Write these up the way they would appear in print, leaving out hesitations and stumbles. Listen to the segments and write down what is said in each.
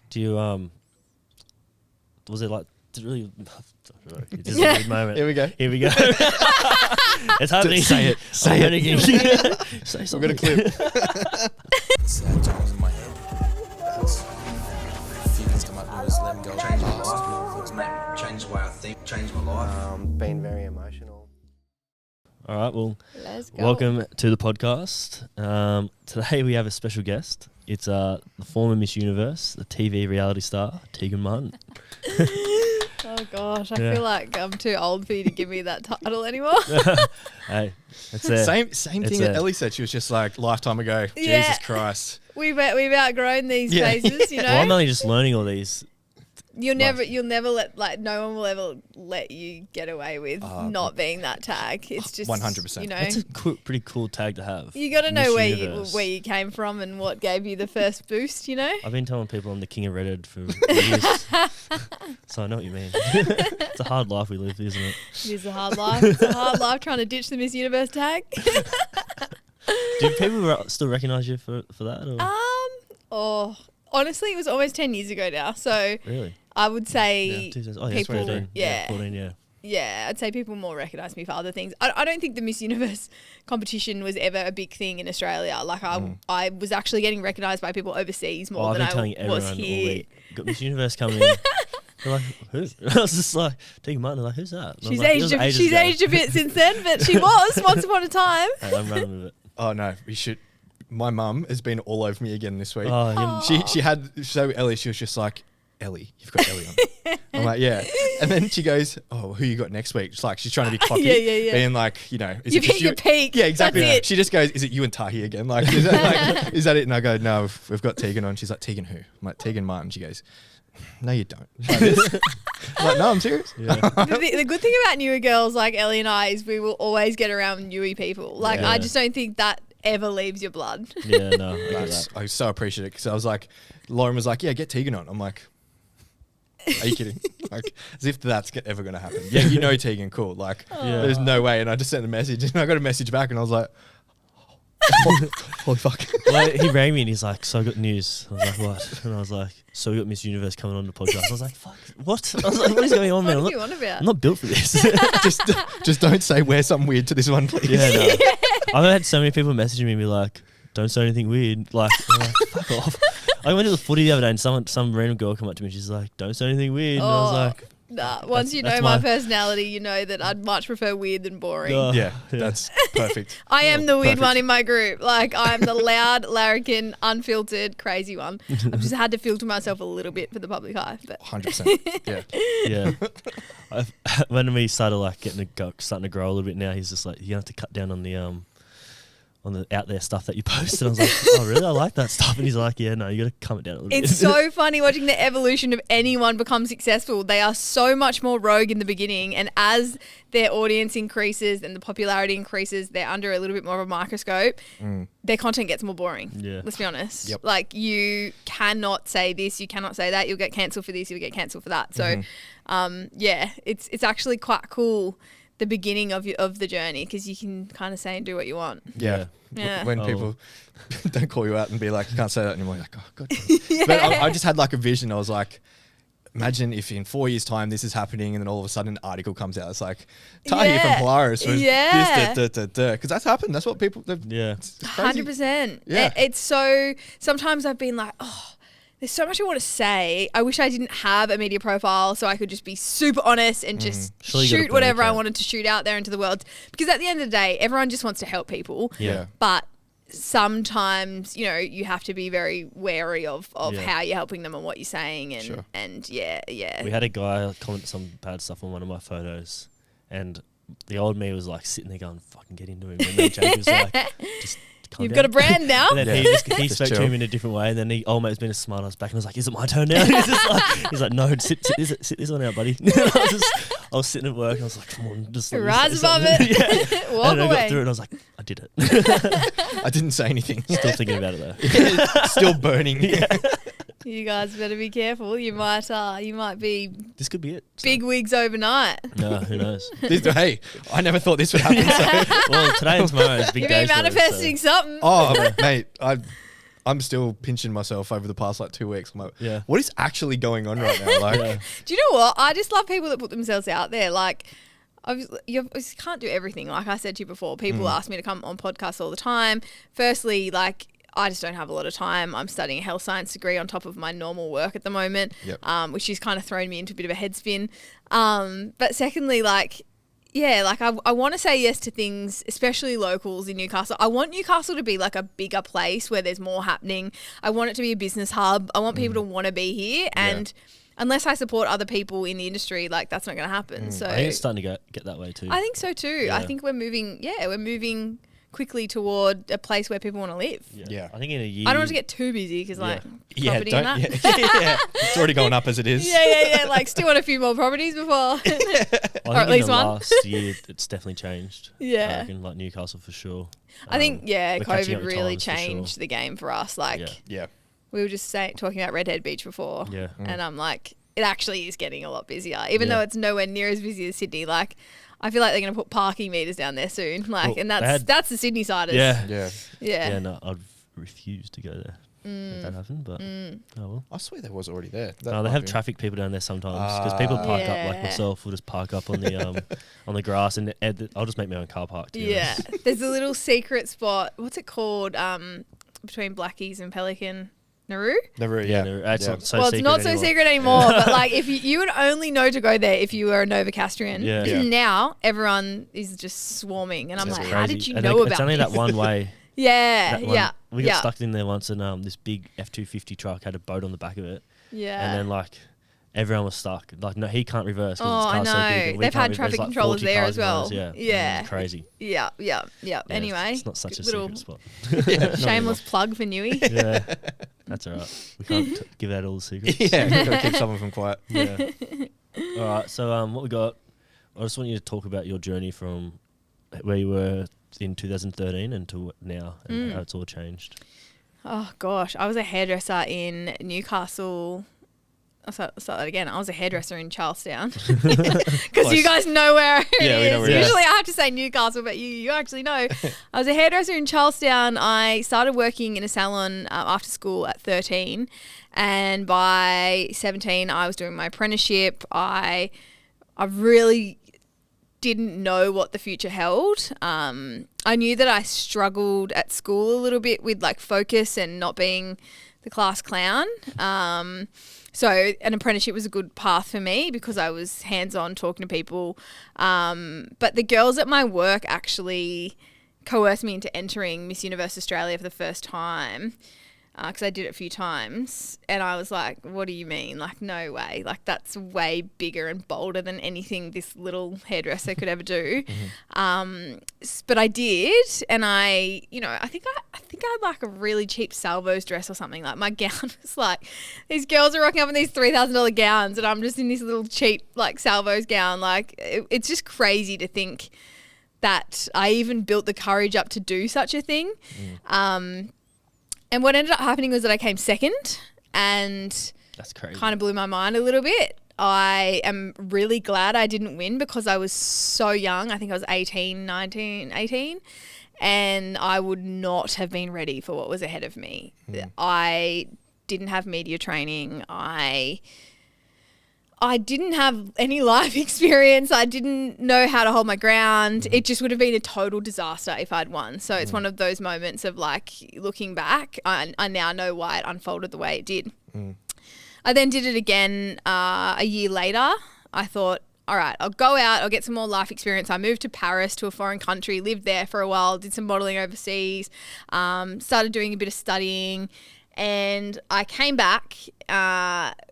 Do you was it like really? It is a weird moment. Here we go. It's happening. Say it. Say it. Say We've something. got a clip. Sad times in my head. That's a few things come up to us, let them go. Change my life. Change the way I think. Change my life. Been very emotional. All right. Well, Let's go. welcome to the podcast. Today we have a special guest. It's the former Miss Universe, the TV reality star, Tegan Martin. Oh gosh, I Yeah. feel like I'm too old for you to give me that title anymore. Hey, it's there. Same It's thing that a- Ellie said. She was just like, lifetime ago. Yeah. Jesus Christ. We've outgrown these Yeah. phases, you know. Well, I'm only just learning all these. You'll never let, like, no one will ever let you get away with not being that tag. It's just 100%. You know, That's a pretty cool tag to have. you got to know Miss where Universe. you came from and what gave you the first boost. You know. I've been telling people I'm the king of Reddit for years. So I know what you mean. It's a hard life we live, isn't it? It is a hard life. It's a hard life trying to ditch the Miss Universe tag. Do people still recognise you for that? Or? Honestly, it was almost 10 years ago now. So Really? I would say Yeah, 2000 yeah, people, 14. yeah. 14, yeah. Yeah, I'd say people more recognise me for other things. I don't think the Miss Universe competition was ever a big thing in Australia. Like I was actually getting recognised by people overseas more I've than been I telling everyone was all here. week. Got Miss Universe coming in. They're like, who? I was just like, Tegan Martin. They're like, who's that? And I was She's like, it aged. was She's ago. aged a bit since then, but she was once upon a time. Hey, I'm running with it. Oh, no. We should. My mum has been all over me again this week. Oh, you, She had, so Ellie, she was just like, Ellie, you've got Ellie on. I'm like, yeah. And then she goes, oh, who you got next week? It's like, she's trying to be cocky. Yeah. Being like, you know. Is You've it hit just your you? peak. Yeah, exactly. That's it. She just goes, is it you and Tahi again? Like, is that it? And I go, no, we've got Tegan on. She's like, Tegan who? I'm like, Tegan Martin. She goes, no, you don't. Like this. I'm like, no, I'm serious. yeah. The good thing about newer girls like Ellie and I is we will always get around newy people. Like Yeah. I just don't think that ever leaves your blood. Yeah, no, I get that. I so appreciate it because I was like, Lauren was like, yeah, get Tegan on. I'm like, are you kidding? Like, as if that's ever going to happen. Yeah, you know Tegan, cool. Like, Yeah. there's no way. And I just sent a message and I got a message back and I was like, holy fuck. Well, he rang me and he's like, so I got news. I was like, what? And I was like, so we got Miss Universe coming on the podcast. I was like, fuck, what? I was like, what is going on, man? What are you on about? I'm not built for this. just don't say wear something weird to this one, please. Yeah, no. I've had so many people messaging me and be like, don't say anything weird. Like, I'm like, fuck off. I went to the footy the other day and some random girl come up to me and she's like, don't say anything weird. And I was like, Nah, once you know that's my my- personality, you know that I'd much prefer weird than boring. oh, Yeah, that's perfect. I am the weird perfect. one in my group. Like, I'm the loud, larrikin, unfiltered, crazy one. I've just had to filter myself a little bit for the public eye. But 100%. Yeah. yeah. When we started like starting to grow a little bit now, he's just like, you have to cut down on the out there stuff that you post. And I was like, oh really? I like that stuff. And he's like, yeah, no, you got to calm it down a little bit. it's so funny watching the evolution of anyone become successful. They are so much more rogue in the beginning. And as their audience increases and the popularity increases, they're under a little bit more of a microscope. Their content gets more boring. Yeah. Let's be honest. Yep. Like, you cannot say this, you cannot say that. You'll get cancelled for this, you'll get cancelled for that. So, yeah, it's actually quite cool, the beginning of the journey, because you can kind of say and do what you want. Yeah. Yeah. When Oh. people don't call you out and be like, you can't say that anymore. You're like, oh, God. But I just had like a vision. I was like, imagine if in 4 years' time this is happening and then all of a sudden an article comes out. It's like, Tahi Yeah. from Polaris was Yeah. this, because that's happened. That's what people, Yeah. it's crazy. 100%. Yeah. It's so, sometimes I've been like, oh, there's so much I want to say. I wish I didn't have a media profile so I could just be super honest and just Surely you got a shoot whatever I burner wanted to shoot out there into the world. Because at the end of the day, everyone just wants to help people. Yeah. But sometimes, you know, you have to be very wary of Yeah. how you're helping them and what you're saying. And, Sure. and yeah. We had a guy comment some bad stuff on one of my photos, and the old me was like sitting there going, fucking get into him. And then Jake was like, just calm You've down. got a brand now. And then he Just spoke to chill. him in a different way, and then he old mate's been a smart ass back and was like, is it my turn now? He's like, no, sit this one out, buddy. I was sitting at work and I was like, come on, just let me Rise say above something. it. Yeah. Walk And I got away. through it and I was like, I did it. I didn't say anything. Still thinking about it though. Still burning. You guys better be careful. You might be This could be it. So, big wigs overnight. no, who knows? Hey, I never thought this would happen. So. Well, today and tomorrow is big You've days been for us, manifesting something. Oh, mate, I'm I'm still pinching myself over the past like 2 weeks. I'm like, Yeah. what is actually going on right now? Like, Yeah. Do you know what? I just love people that put themselves out there. Like, you obviously can't do everything. Like I said to you before, people ask me to come on podcasts all the time. Firstly, like, I just don't have a lot of time. I'm studying a health science degree on top of my normal work at the moment, which has kind of thrown me into a bit of a head spin. But secondly, like, yeah, like I want to say yes to things, especially locals in Newcastle. I want Newcastle to be like a bigger place where there's more happening. I want it to be a business hub. I want people to want to be here. And unless I support other people in the industry, like that's not going to happen. So I think it's starting to get that way too. I think so too. Yeah. I think we're moving quickly toward a place where people want to live. Yeah. I think in a year. I don't want to get too busy because like yeah, property and that. yeah. It's already going up as it is. Yeah. Like still want a few more properties before. I think or at least in the one. last year, it's definitely changed. Yeah. I reckon, like Newcastle for sure. I think we're catching up COVID with really times for sure. changed the game for us. Like Yeah. we were just talking about Redhead Beach before. Yeah. And I'm like, it actually is getting a lot busier, even Yeah. though it's nowhere near as busy as Sydney. Like, I feel like they're going to put parking meters down there soon. Like, Well, and they that's had- the Sydney siders. Yeah. Yeah. Yeah. Yeah, no, I'd refuse to go there if that happened, but oh well. I swear there was already there. That No, they might have be- traffic people down there sometimes because people park up like Yeah. myself will just park up on the on the grass and I'll just make my own car park. To be Yeah. honest. There's a little secret spot. What's it called? Between Blackies and Pelican. Nauru? Never, Yeah, yeah. no, it's Yeah. not so Well, it's secret not so anymore. secret anymore, but like if you would only know to go there if you were a Novocastrian. Yeah. Yeah. Now everyone is just swarming, and I'm It's like, crazy. how did you And know they- about It's only this? that one way. Yeah, That one- yeah, We got yeah, stuck in there once and this big F-250 truck had a boat on the back of it. yeah. And then like everyone was stuck. Like no, he can't reverse. 'cause Oh, his I car's so big know. and we They've can't had reverse, traffic like, controllers 40 there cars as behind well. us, Yeah. It's crazy. yeah. Yeah, Anyway, it's not such a little secret spot. Yeah. shameless plug for Newey. Yeah, that's all right. We can't give out all the secrets. Yeah, gotta keep someone from quiet. Yeah. All right. So what we got? I just want you to talk about your journey from where you were in 2013 and to now, and how it's all changed. Oh gosh, I was a hairdresser in Newcastle. I'll start that again. I was a hairdresser in Charlestown because you guys know where it Yeah, we is. know where it is. Usually I have to say Newcastle, but you actually know. I was a hairdresser in Charlestown. I started working in a salon after school at 13, and by 17 I was doing my apprenticeship. I really didn't know what the future held. I knew that I struggled at school a little bit with like focus and not being the class clown. So an apprenticeship was a good path for me because I was hands-on talking to people. But the girls at my work actually coerced me into entering Miss Universe Australia for the first time. Because I did it a few times, and I was like, what do you mean? Like, no way. Like, that's way bigger and bolder than anything this little hairdresser could ever do. But I did, and I think I had like a really cheap Salvos dress or something. Like, my gown was like, these girls are rocking up in these $3,000 gowns, and I'm just in this little cheap, like, Salvos gown. Like, it's just crazy to think that I even built the courage up to do such a thing. And what ended up happening was that I came second, and That's crazy. kind of blew my mind a little bit. I am really glad I didn't win because I was so young. I think I was 18, and I would not have been ready for what was ahead of me. I didn't have media training. I didn't have any life experience. I didn't know how to hold my ground. It just would have been a total disaster if I'd won. So it's one of those moments of like looking back, I now know why it unfolded the way it did. I then did it again a year later. I thought, all right, I'll go out, I'll get some more life experience. I moved to Paris, to a foreign country, lived there for a while, did some modelling overseas, started doing a bit of studying. And I came back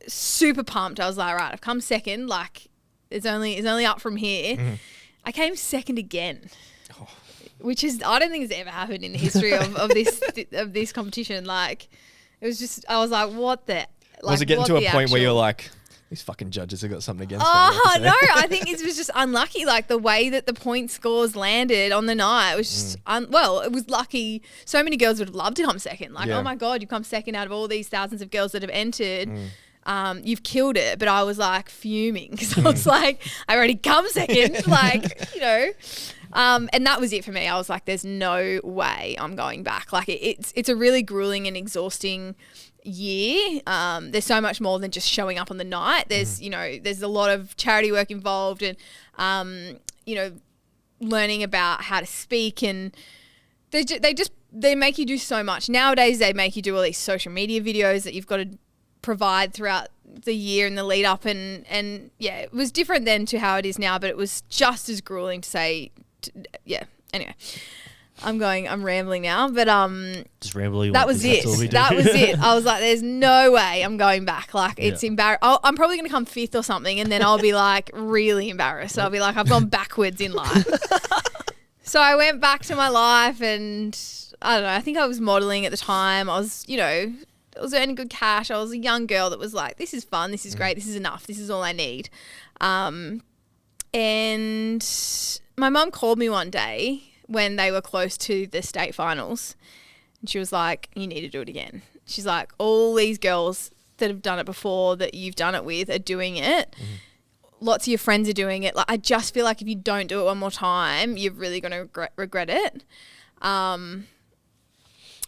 super pumped. I was like, right, I've come second. Like, it's only up from here. I came second again, which is I don't think has ever happened in the history of this competition. Like, it was just I was like, what the? Like, Was it getting what to a the point where actual- you're like, these fucking judges have got something against me? Oh, no, I think it was just unlucky. Like the way that the point scores landed on the night was just, it was lucky. So many girls would have loved to come second. Like, Yeah. oh my God, you've come second out of all these thousands of girls that have entered. you've killed it. But I was like fuming because I was like, I already come second, like, you know. And that was it for me. I was like, there's no way I'm going back. Like it's a really grueling and exhausting year. There's so much more than just showing up on the night. There's, you know, there's a lot of charity work involved and, you know, learning about how to speak, and they make you do so much. Nowadays, they make you do all these social media videos that you've got to provide throughout the year and the lead up. And yeah, it was different then to how it is now, but it was just as grueling to say, yeah. Anyway, I'm rambling now, but just rambling. That was it. That was it. I was like, there's no way I'm going back. Like it's embarrassing. I'm probably going to come 5th or something, and then I'll be like really embarrassed. I'll be like, I've gone backwards in life. So I went back to my life, and I don't know. I think I was modeling at the time. I was, you know, I was earning good cash. I was a young girl that was like, this is fun. This is great. This is enough. This is all I need. And my mum called me one day when they were close to the state finals, and she was like, you need to do it again. She's like, all these girls that have done it before that you've done it with are doing it. Lots of your friends are doing it. Like, I just feel like if you don't do it one more time, you're really going to regret it. And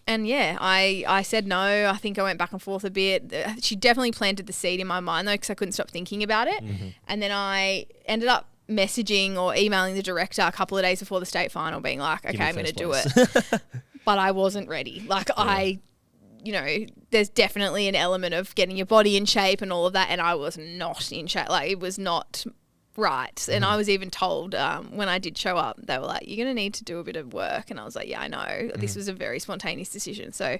yeah, I said no. I think I went back and forth a bit. She definitely planted the seed in my mind though, because I couldn't stop thinking about it. And then I ended up messaging or emailing the director a couple of days before the state final being like, okay, I'm going to do it. But I wasn't ready. Like you know, there's definitely an element of getting your body in shape and all of that. And I was not in shape. Like it was not right. And I was even told when I did show up, they were like, you're going to need to do a bit of work. And I was like, yeah, I know. This was a very spontaneous decision. So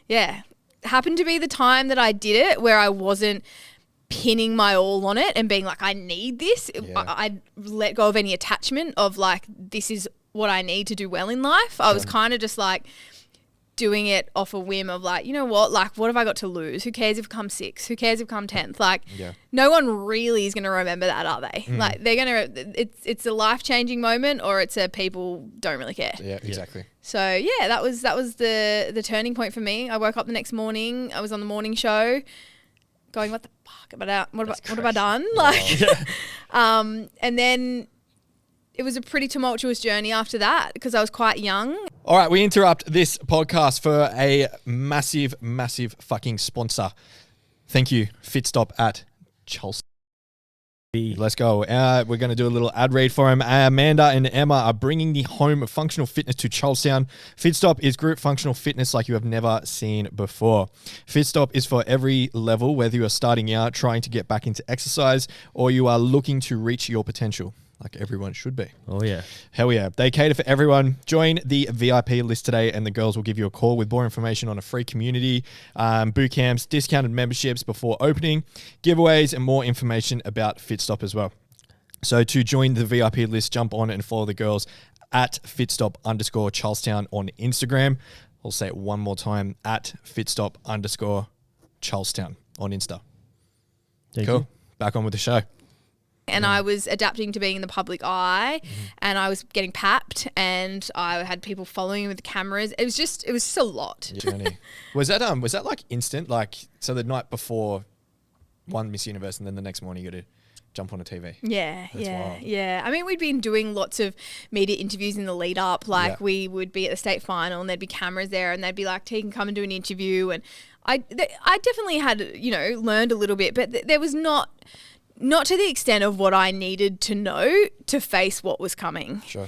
yeah, happened to be the time that I did it where I wasn't pinning my all on it and being like, I need this. I let go of any attachment of like, this is what I need to do well in life. I was kind of just like doing it off a whim of like, you know what, like what have I got to lose? Who cares if I come 6th? Who cares if I come 10th? Like no one really is going to remember that, are they? Like they're going to, it's a life-changing moment, or it's a people don't really care. Yeah, exactly. So yeah, that was the turning point for me. I woke up the next morning, I was on the morning show going, what the fuck what have I done? Like, and then it was a pretty tumultuous journey after that because I was quite young. All right, we interrupt this podcast for a massive, massive fucking sponsor. Thank you, Fitstop at Chelsea. Let's go. We're going to do a little ad read for him. Amanda and Emma are bringing the home of functional fitness to Charlestown. Fitstop is group functional fitness like you have never seen before. Fitstop is for every level, whether you are starting out, trying to get back into exercise, or you are looking to reach your potential. Like everyone should be. Oh, yeah. Hell yeah. They cater for everyone. Join the VIP list today and the girls will give you a call with more information on a free community, boot camps, discounted memberships before opening, giveaways, and more information about Fitstop as well. So to join the VIP list, jump on and follow the girls at Fitstop_Charlestown on Instagram. I'll say it one more time, at Fitstop_Charlestown on Insta. Thank cool. you. Back on with the show. And I was adapting to being in the public eye, and I was getting papped, and I had people following me with the cameras. It was just a lot. Journey. Was that like instant? Like, so the night before one Miss Universe and then the next morning you got to jump on a TV? Yeah, That's wild. yeah. I mean, we'd been doing lots of media interviews in the lead up. Like we would be at the state final and there'd be cameras there and they'd be like, Tegan, come and do an interview. And I definitely had, you know, learned a little bit, but there was not to the extent of what I needed to know to face what was coming. Sure.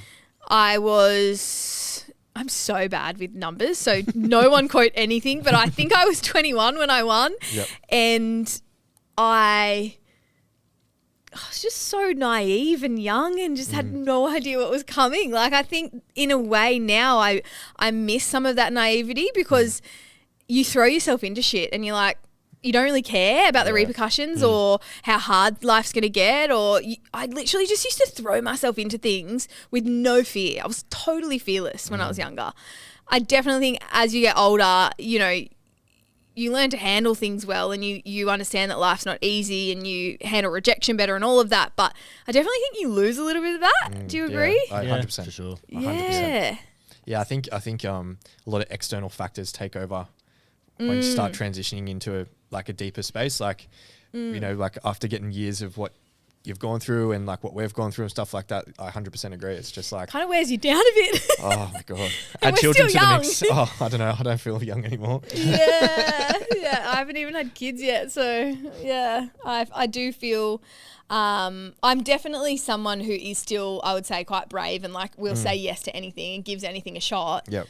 I'm so bad with numbers, so no one quote anything, but I think I was 21 when I won. Yep. And I was just so naive and young and just had no idea what was coming. Like, I think in a way now I miss some of that naivety because you throw yourself into shit and you're like, you don't really care about the repercussions or how hard life's going to get. I literally just used to throw myself into things with no fear. I was totally fearless when I was younger. I definitely think as you get older, you know, you learn to handle things well and you understand that life's not easy and you handle rejection better and all of that. But I definitely think you lose a little bit of that. Do you agree? Yeah, 100%. For sure. 100%. Yeah. Yeah, I think a lot of external factors take over when you start transitioning into like a deeper space, like you know, like after getting years of what you've gone through and like what we've gone through and stuff like that, I 100% agree. It's just like Kind of wears you down a bit. oh my god, And add we're children to still the young. mix. Oh, I don't know. I don't feel young anymore. Yeah. I haven't even had kids yet, so yeah, I do feel. I'm definitely someone who is still, I would say, quite brave and like will say yes to anything and gives anything a shot. Yep.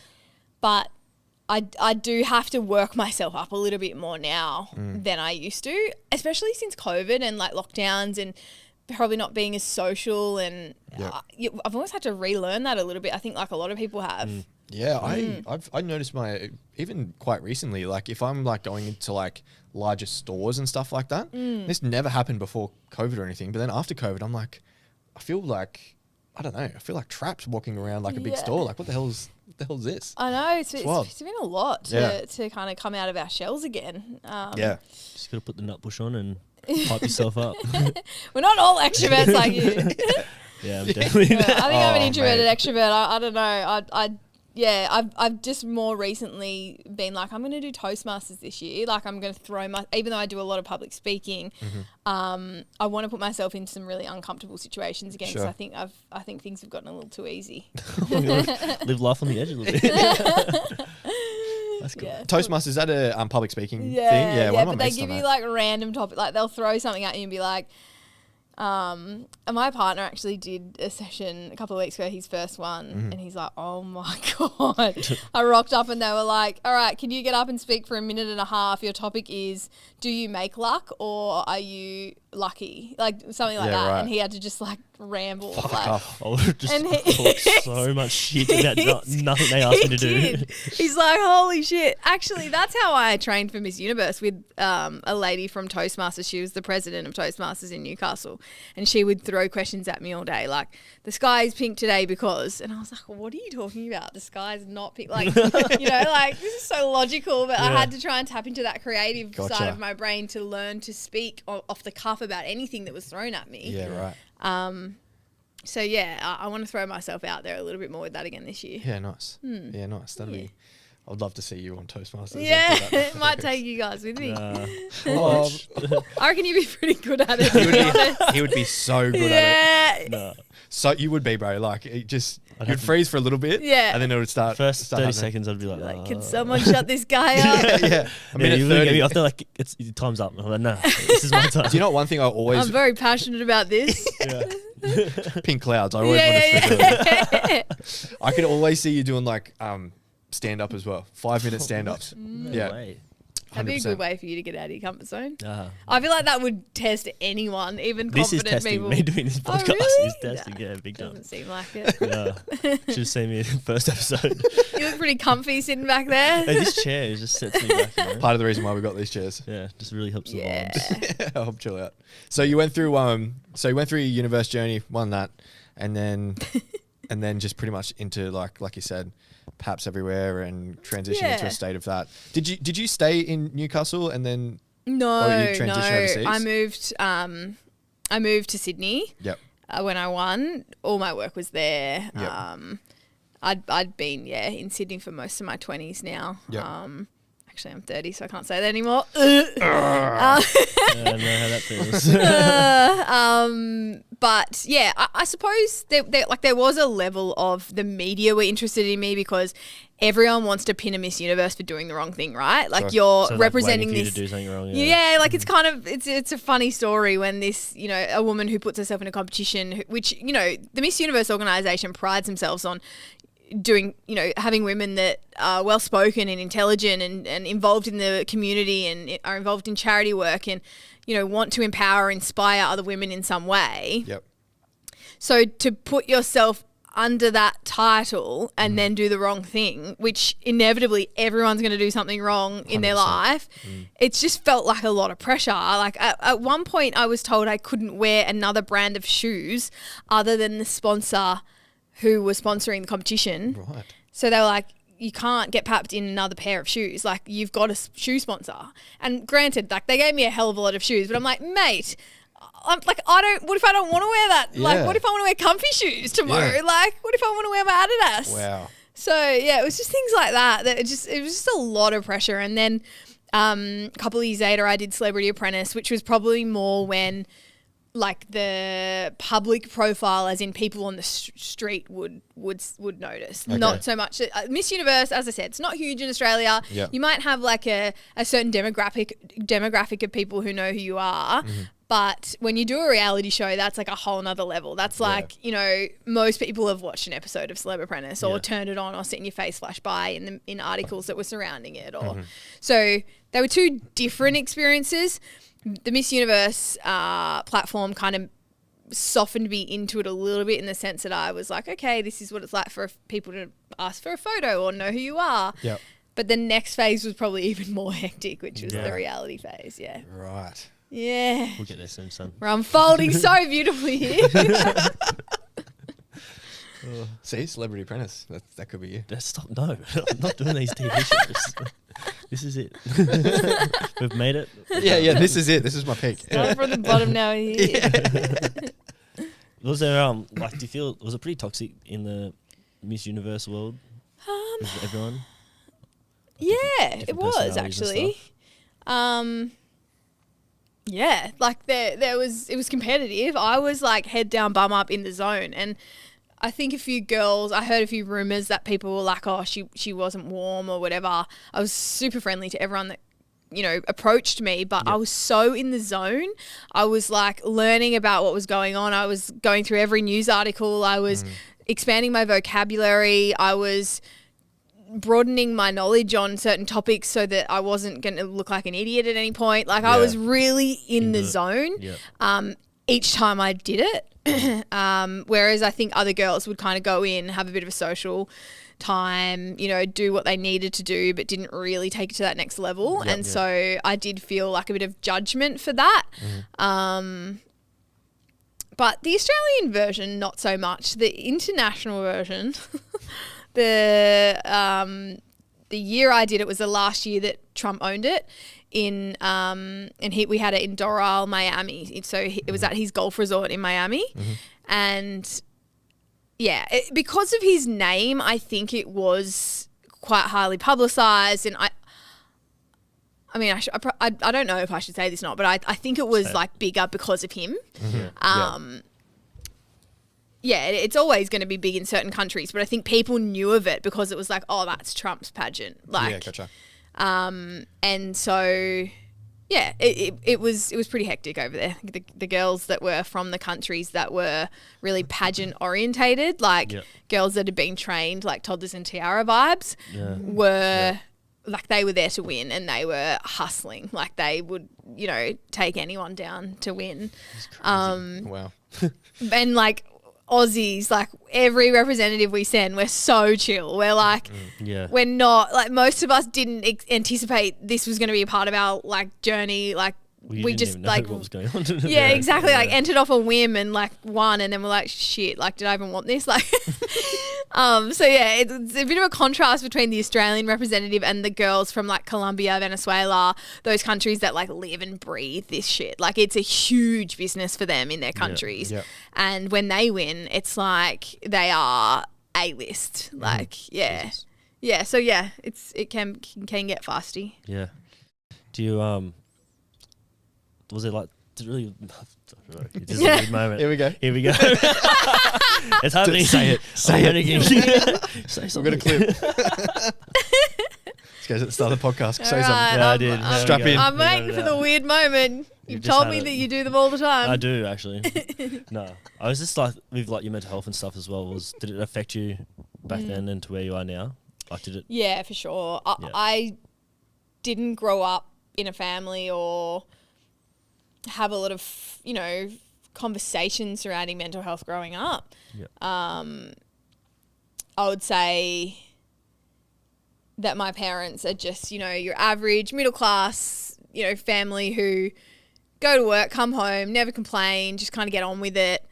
But I do have to work myself up a little bit more now than I used to, especially since COVID and like lockdowns and probably not being as social. And I've always had to relearn that a little bit. I think like a lot of people have. Yeah, I've noticed even quite recently, like if I'm like going into like larger stores and stuff like that, this never happened before COVID or anything. But then after COVID, I'm like, I feel like trapped walking around like a big store. Like what the hell is this? I know it's wild. been a lot to kind of come out of our shells again. Yeah. Just got to put the nut bush on and hype yourself up. We're not all extroverts like you. Yeah, I'm definitely I think I'm an Oh, introverted mate. extrovert. I don't know. I've just more recently been like, I'm going to do Toastmasters this year. Like I'm going to even though I do a lot of public speaking, I want to put myself in some really uncomfortable situations again. Sure. So I think things have gotten a little too easy. live life on the edge a little bit. That's cool. Yeah. Toastmasters, is that a public speaking thing? Yeah, one of my but they mates give done you that. like random topic, like they'll throw something at you and be like, and my partner actually did a session a couple of weeks ago, his first one, and he's like, oh my God. I rocked up and they were like, all right, can you get up and speak for a minute and a half? Your topic is, do you make luck or are you lucky? Like something like that. right. And he had to just like ramble. Fuck like, off. I would have just And talked so much shit about nothing they asked me to do. did. He's like, holy shit. Actually, that's how I trained for Miss Universe with a lady from Toastmasters. She was the president of Toastmasters in Newcastle. And she would throw questions at me all day. Like, the sky is pink today because... And I was like, what are you talking about? The sky is not pink. Like, you know, like, this is so logical. But I had to try and tap into that creative side of my brain to learn to speak off the cuff about anything that was thrown at me. Yeah, right. So, yeah, I want to throw myself out there a little bit more with that again this year. Yeah, nice. Yeah, nice. That'd be... I would love to see you on Toastmasters. Yeah, I'd do that. it might take you guys with me. Oh, I reckon you'd be pretty good at it. To be honest. he would be so good at it. Yeah. Nah. So you would be, bro. Like, you'd freeze for a little bit. Yeah. And then it would start. First start 30 happening. seconds, I'd be like, Like, can someone shut this guy up? Yeah. A Yeah, minute you look at 30. me, I feel like it's time's up. I'm like, nah, this is my time. Do you know one thing I always... I'm very passionate about this. pink clouds. I always want to speak about it. yeah. I could always see you doing like stand-up as well. 5-minute stand-ups. Yeah. Way. That'd be a 100%. good way for you to get out of your comfort zone. Ah. I feel like that would test anyone, even This is confident testing. people. Me doing this Oh, podcast really? is testing. Nah, Yeah, big time. Doesn't seem like it. Yeah. Should have seen me in the first episode. You look pretty comfy sitting back there. Hey, this chair just sets me back. You know? Part of the reason why we got these chairs. Yeah, just really helps the Yeah. vibes. Help chill out. So you went through your universe journey, won that, and then just pretty much into like you said, Paps everywhere and transition into Yeah. a state of that. Did you stay in Newcastle and then No, Or you transition overseas? I moved to Sydney Yep. when I won. All my work was there. Yep. I'd been in Sydney for most of my 20s now. Yep. Actually, I'm 30, so I can't say that anymore. Yeah, I know how that feels. But yeah, I suppose there was a level of the media were interested in me because everyone wants to pin a Miss Universe for doing the wrong thing, right? Like Sure. you're So, like, representing waiting for you this. to do something wrong. Yeah, like it's kind of it's a funny story when this, a woman who puts herself in a competition, which the Miss Universe organization prides themselves on doing, having women that are well spoken and intelligent and involved in the community and are involved in charity work and want to empower, inspire other women in some way. Yep. So to put yourself under that title and then do the wrong thing, which inevitably everyone's going to do something wrong in their 100%. life, it's just felt like a lot of pressure. Like at one point I was told I couldn't wear another brand of shoes other than the sponsor who was sponsoring the competition. Right. So they were like, you can't get papped in another pair of shoes. Like, you've got a shoe sponsor. And granted, like, they gave me a hell of a lot of shoes, but I'm like, mate, what if I don't want to wear that? Like, Yeah. what if I want to wear comfy shoes tomorrow? Yeah. Like, what if I want to wear my Adidas? Wow. So yeah, it was just things like that. It was just a lot of pressure. And then A couple of years later, I did Celebrity Apprentice, which was probably more when like the public profile, as in people on the street, would notice. Okay. Not so much Miss Universe. As I said, it's not huge in Australia. Yeah. You might have like a certain demographic of people who know who you are. But when you do a reality show, that's like a whole nother level. That's like, you know, most people have watched an episode of Celeb Apprentice or turned it on or seen your face flash by in articles that were surrounding it. Or so they were two different experiences. The Miss Universe platform kind of softened me into it a little bit in the sense that I was like, okay, this is what it's like for people to ask for a photo or know who you are. Yep. But the next phase was probably even more hectic, which was the reality phase. Yeah. Right. Yeah. We'll get there soon, son. We're unfolding so beautifully here. See, Celebrity Apprentice. That could be you. Let's stop. No, I'm not doing these TV shows. This is it. We've made it. Yeah. This is it. This is my peak. Starting from the bottom now here. Was there like? Do you feel was it pretty toxic in the Miss Universe world? With everyone. Yeah, different it was personalities and actually. Yeah, like it was competitive. I was like head down, bum up in the zone, and I think I heard a few rumors that people were like, oh, she wasn't warm or whatever. I was super friendly to everyone that, you know, approached me, but I was so in the zone. I was like learning about what was going on. I was going through every news article. I was expanding my vocabulary. I was broadening my knowledge on certain topics so that I wasn't going to look like an idiot at any point. Like I was really in the zone each time I did it. Whereas I think other girls would kind of go in, have a bit of a social time, you know, do what they needed to do, but didn't really take it to that next level. So I did feel like a bit of judgment for that. But the Australian version, not so much. The international version, the year I did it was the last year that Trump owned it. We had it in Doral, Miami. So it was at his golf resort in Miami, and because of his name, I think it was quite highly publicized. And I mean, I don't know if I should say this or not, but I think it was like bigger because of him. It's always going to be big in certain countries, but I think people knew of it because it was like, oh, that's Trump's pageant. Like, gotcha. And so, it was pretty hectic over there. The girls that were from the countries that were really pageant orientated, like girls that had been trained like toddlers and tiara vibes, were like they were there to win and they were hustling. Like they would, you know, take anyone down to win. Wow. And like Aussies, like every representative we send, we're so chill. We're like, we're not like most of us didn't anticipate this was going to be a part of our like journey. Like we didn't just even know like what was going on. Exactly. Like entered off a whim and like won, and then we're like, shit. Like, did I even want this? Like, it's a bit of a contrast between the Australian representative and the girls from like Colombia, Venezuela, those countries that like live and breathe this shit. Like, it's a huge business for them in their countries, and when they win, it's like they are A-list. Like, Jesus. So it can get fasty. Yeah. Do you was it like really? It's just a weird moment. Here we go. It's happening. Say it. Say it. Say We're going to clip. This guy's at the start of the podcast. Say something. Yeah, I did. Strap in. I'm waiting for the weird moment. You've told me that you do them all the time. I do actually. No, I was just like with like your mental health and stuff as well. Did it affect you back then and to where you are now? Like, did it? Yeah, for sure. I didn't grow up in a family or have a lot of, you know, conversations surrounding mental health growing up. I would say that my parents are just, you know, your average middle class, you know, family who go to work, come home, never complain, just kind of get on with it.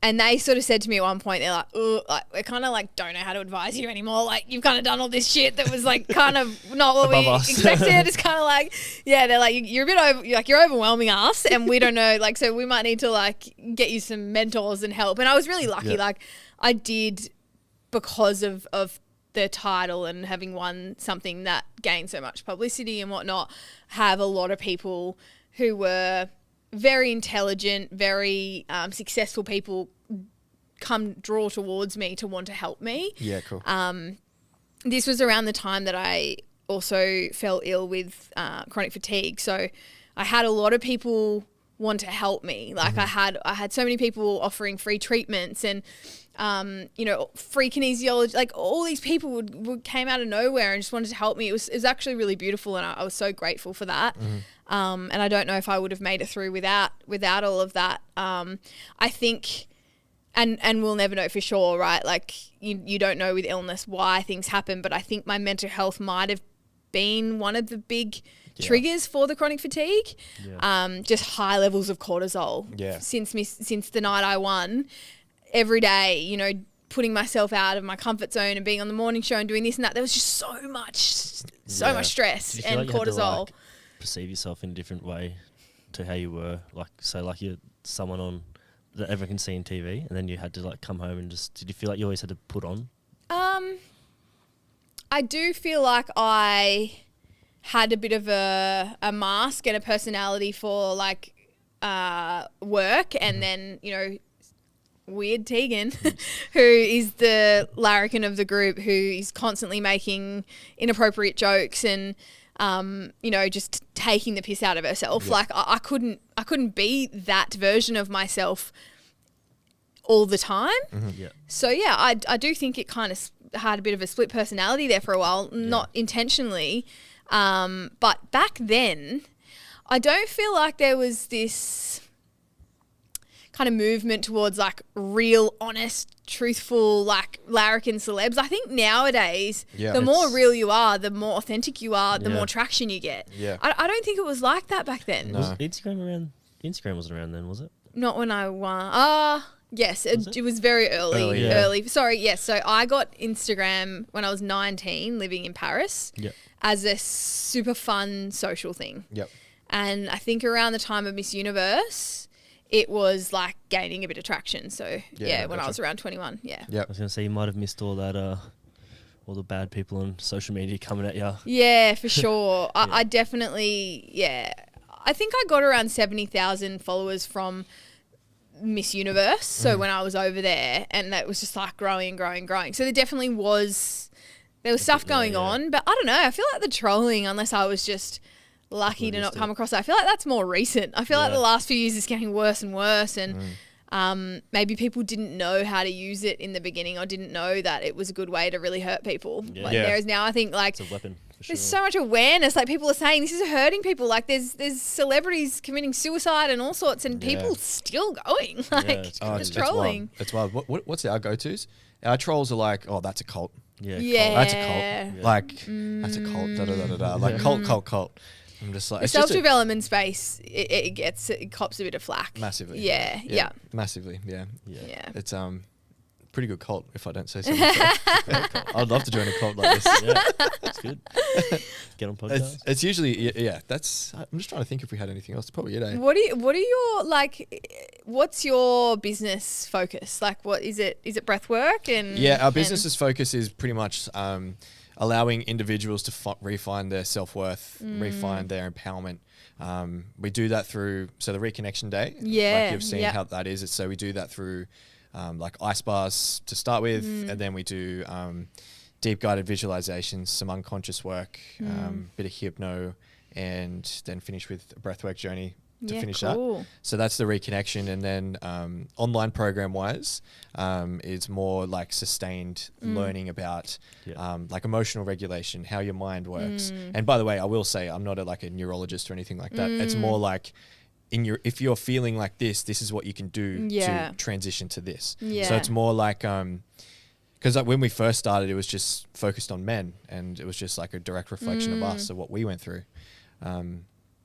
And they sort of said to me at one point, they're like, "Oh, like we kind of like don't know how to advise you anymore. Like you've kind of done all this shit that was like kind of not what we expected." It's kind of like, they're like, you're a bit you're overwhelming us, and we don't know. Like, so we might need to like get you some mentors and help. And I was really lucky. Like I did, because of the title and having won something that gained so much publicity and whatnot, have a lot of people who were very intelligent, very successful people draw towards me to want to help me. Yeah, cool. This was around the time that I also fell ill with chronic fatigue. So I had a lot of people want to help me. Like I had so many people offering free treatments and free kinesiology. Like all these people would came out of nowhere and just wanted to help me. It was actually really beautiful, and I was so grateful for that. And I don't know if I would have made it through without all of that. I think. And we'll never know for sure, right? Like you don't know with illness why things happen, but I think my mental health might have been one of the big triggers for the chronic fatigue. Just high levels of cortisol. Since the night I won, every day, putting myself out of my comfort zone and being on the morning show and doing this and that, there was just so much stress and like you had to, cortisol. perceive yourself in a different way to how you were, like you're someone on that everyone can see in TV, and then you had to come home and did you feel like you always had to put on? I do feel like I had a bit of a mask and a personality for work, and then, weird Tegan, who is the larrikin of the group, who is constantly making inappropriate jokes and just taking the piss out of herself. Like I couldn't be that version of myself all the time. So I do think it kind of had a bit of a split personality there for a while, not intentionally. But back then, I don't feel like there was this kind of movement towards real, honest, truthful, larrikin celebs. I think nowadays, the more real you are, the more authentic you are, the more traction you get. I don't think it was like that back then. No. Was Instagram around? Instagram wasn't around then, was it? Not when I won. Yes, it was very early. Sorry, yes. So I got Instagram when I was 19, living in Paris, as a super fun social thing. And I think around the time of Miss Universe, it was gaining a bit of traction. So when I was around 21, I was going to say you might have missed all that, all the bad people on social media coming at you. Yeah, for sure. I definitely, I think I got around 70,000 followers from Miss Universe. So when I was over there, and that was just growing and growing and growing. So there definitely was stuff going on, but I don't know. I feel like the trolling, unless I was just lucky to not come across it, I feel like that's more recent. I feel like the last few years it's getting worse and worse, and maybe people didn't know how to use it in the beginning, or didn't know that it was a good way to really hurt people. Whereas now I think it's a weapon. There's so much awareness. People are saying this is hurting people. There's celebrities committing suicide and all sorts, and people still going. It's trolling. It's wild. What's our go-tos? Our trolls are oh, that's a cult. Yeah. That's a cult. That's a cult. Da da da da. Cult. I'm just the self-development space. It cops a bit of flack. Massively. Yeah. Massively. Yeah. It's pretty good cult, if I don't say so myself. I'd love to join a cult like this. That's good. Get on podcast. It's usually that's. I'm just trying to think if we had anything else. Probably it. What are your what's your business focus? What is it? Is it breath work? And our business's focus is pretty much allowing individuals to refine their self-worth, refine their empowerment. We do that through the Reconnection Day. You've seen how that is. So we do that through ice bars to start with, and then we do deep guided visualizations, some unconscious work, bit of hypno, and then finish with a breathwork journey to finish that. So that's the reconnection. And then online program wise is more sustained learning about emotional regulation, how your mind works. And by the way, I will say I'm not a neurologist or anything like that. It's more if you're feeling like this is what you can do to transition to this. So it's more because when we first started, it was just focused on men, and it was just a direct reflection of us, of what we went through.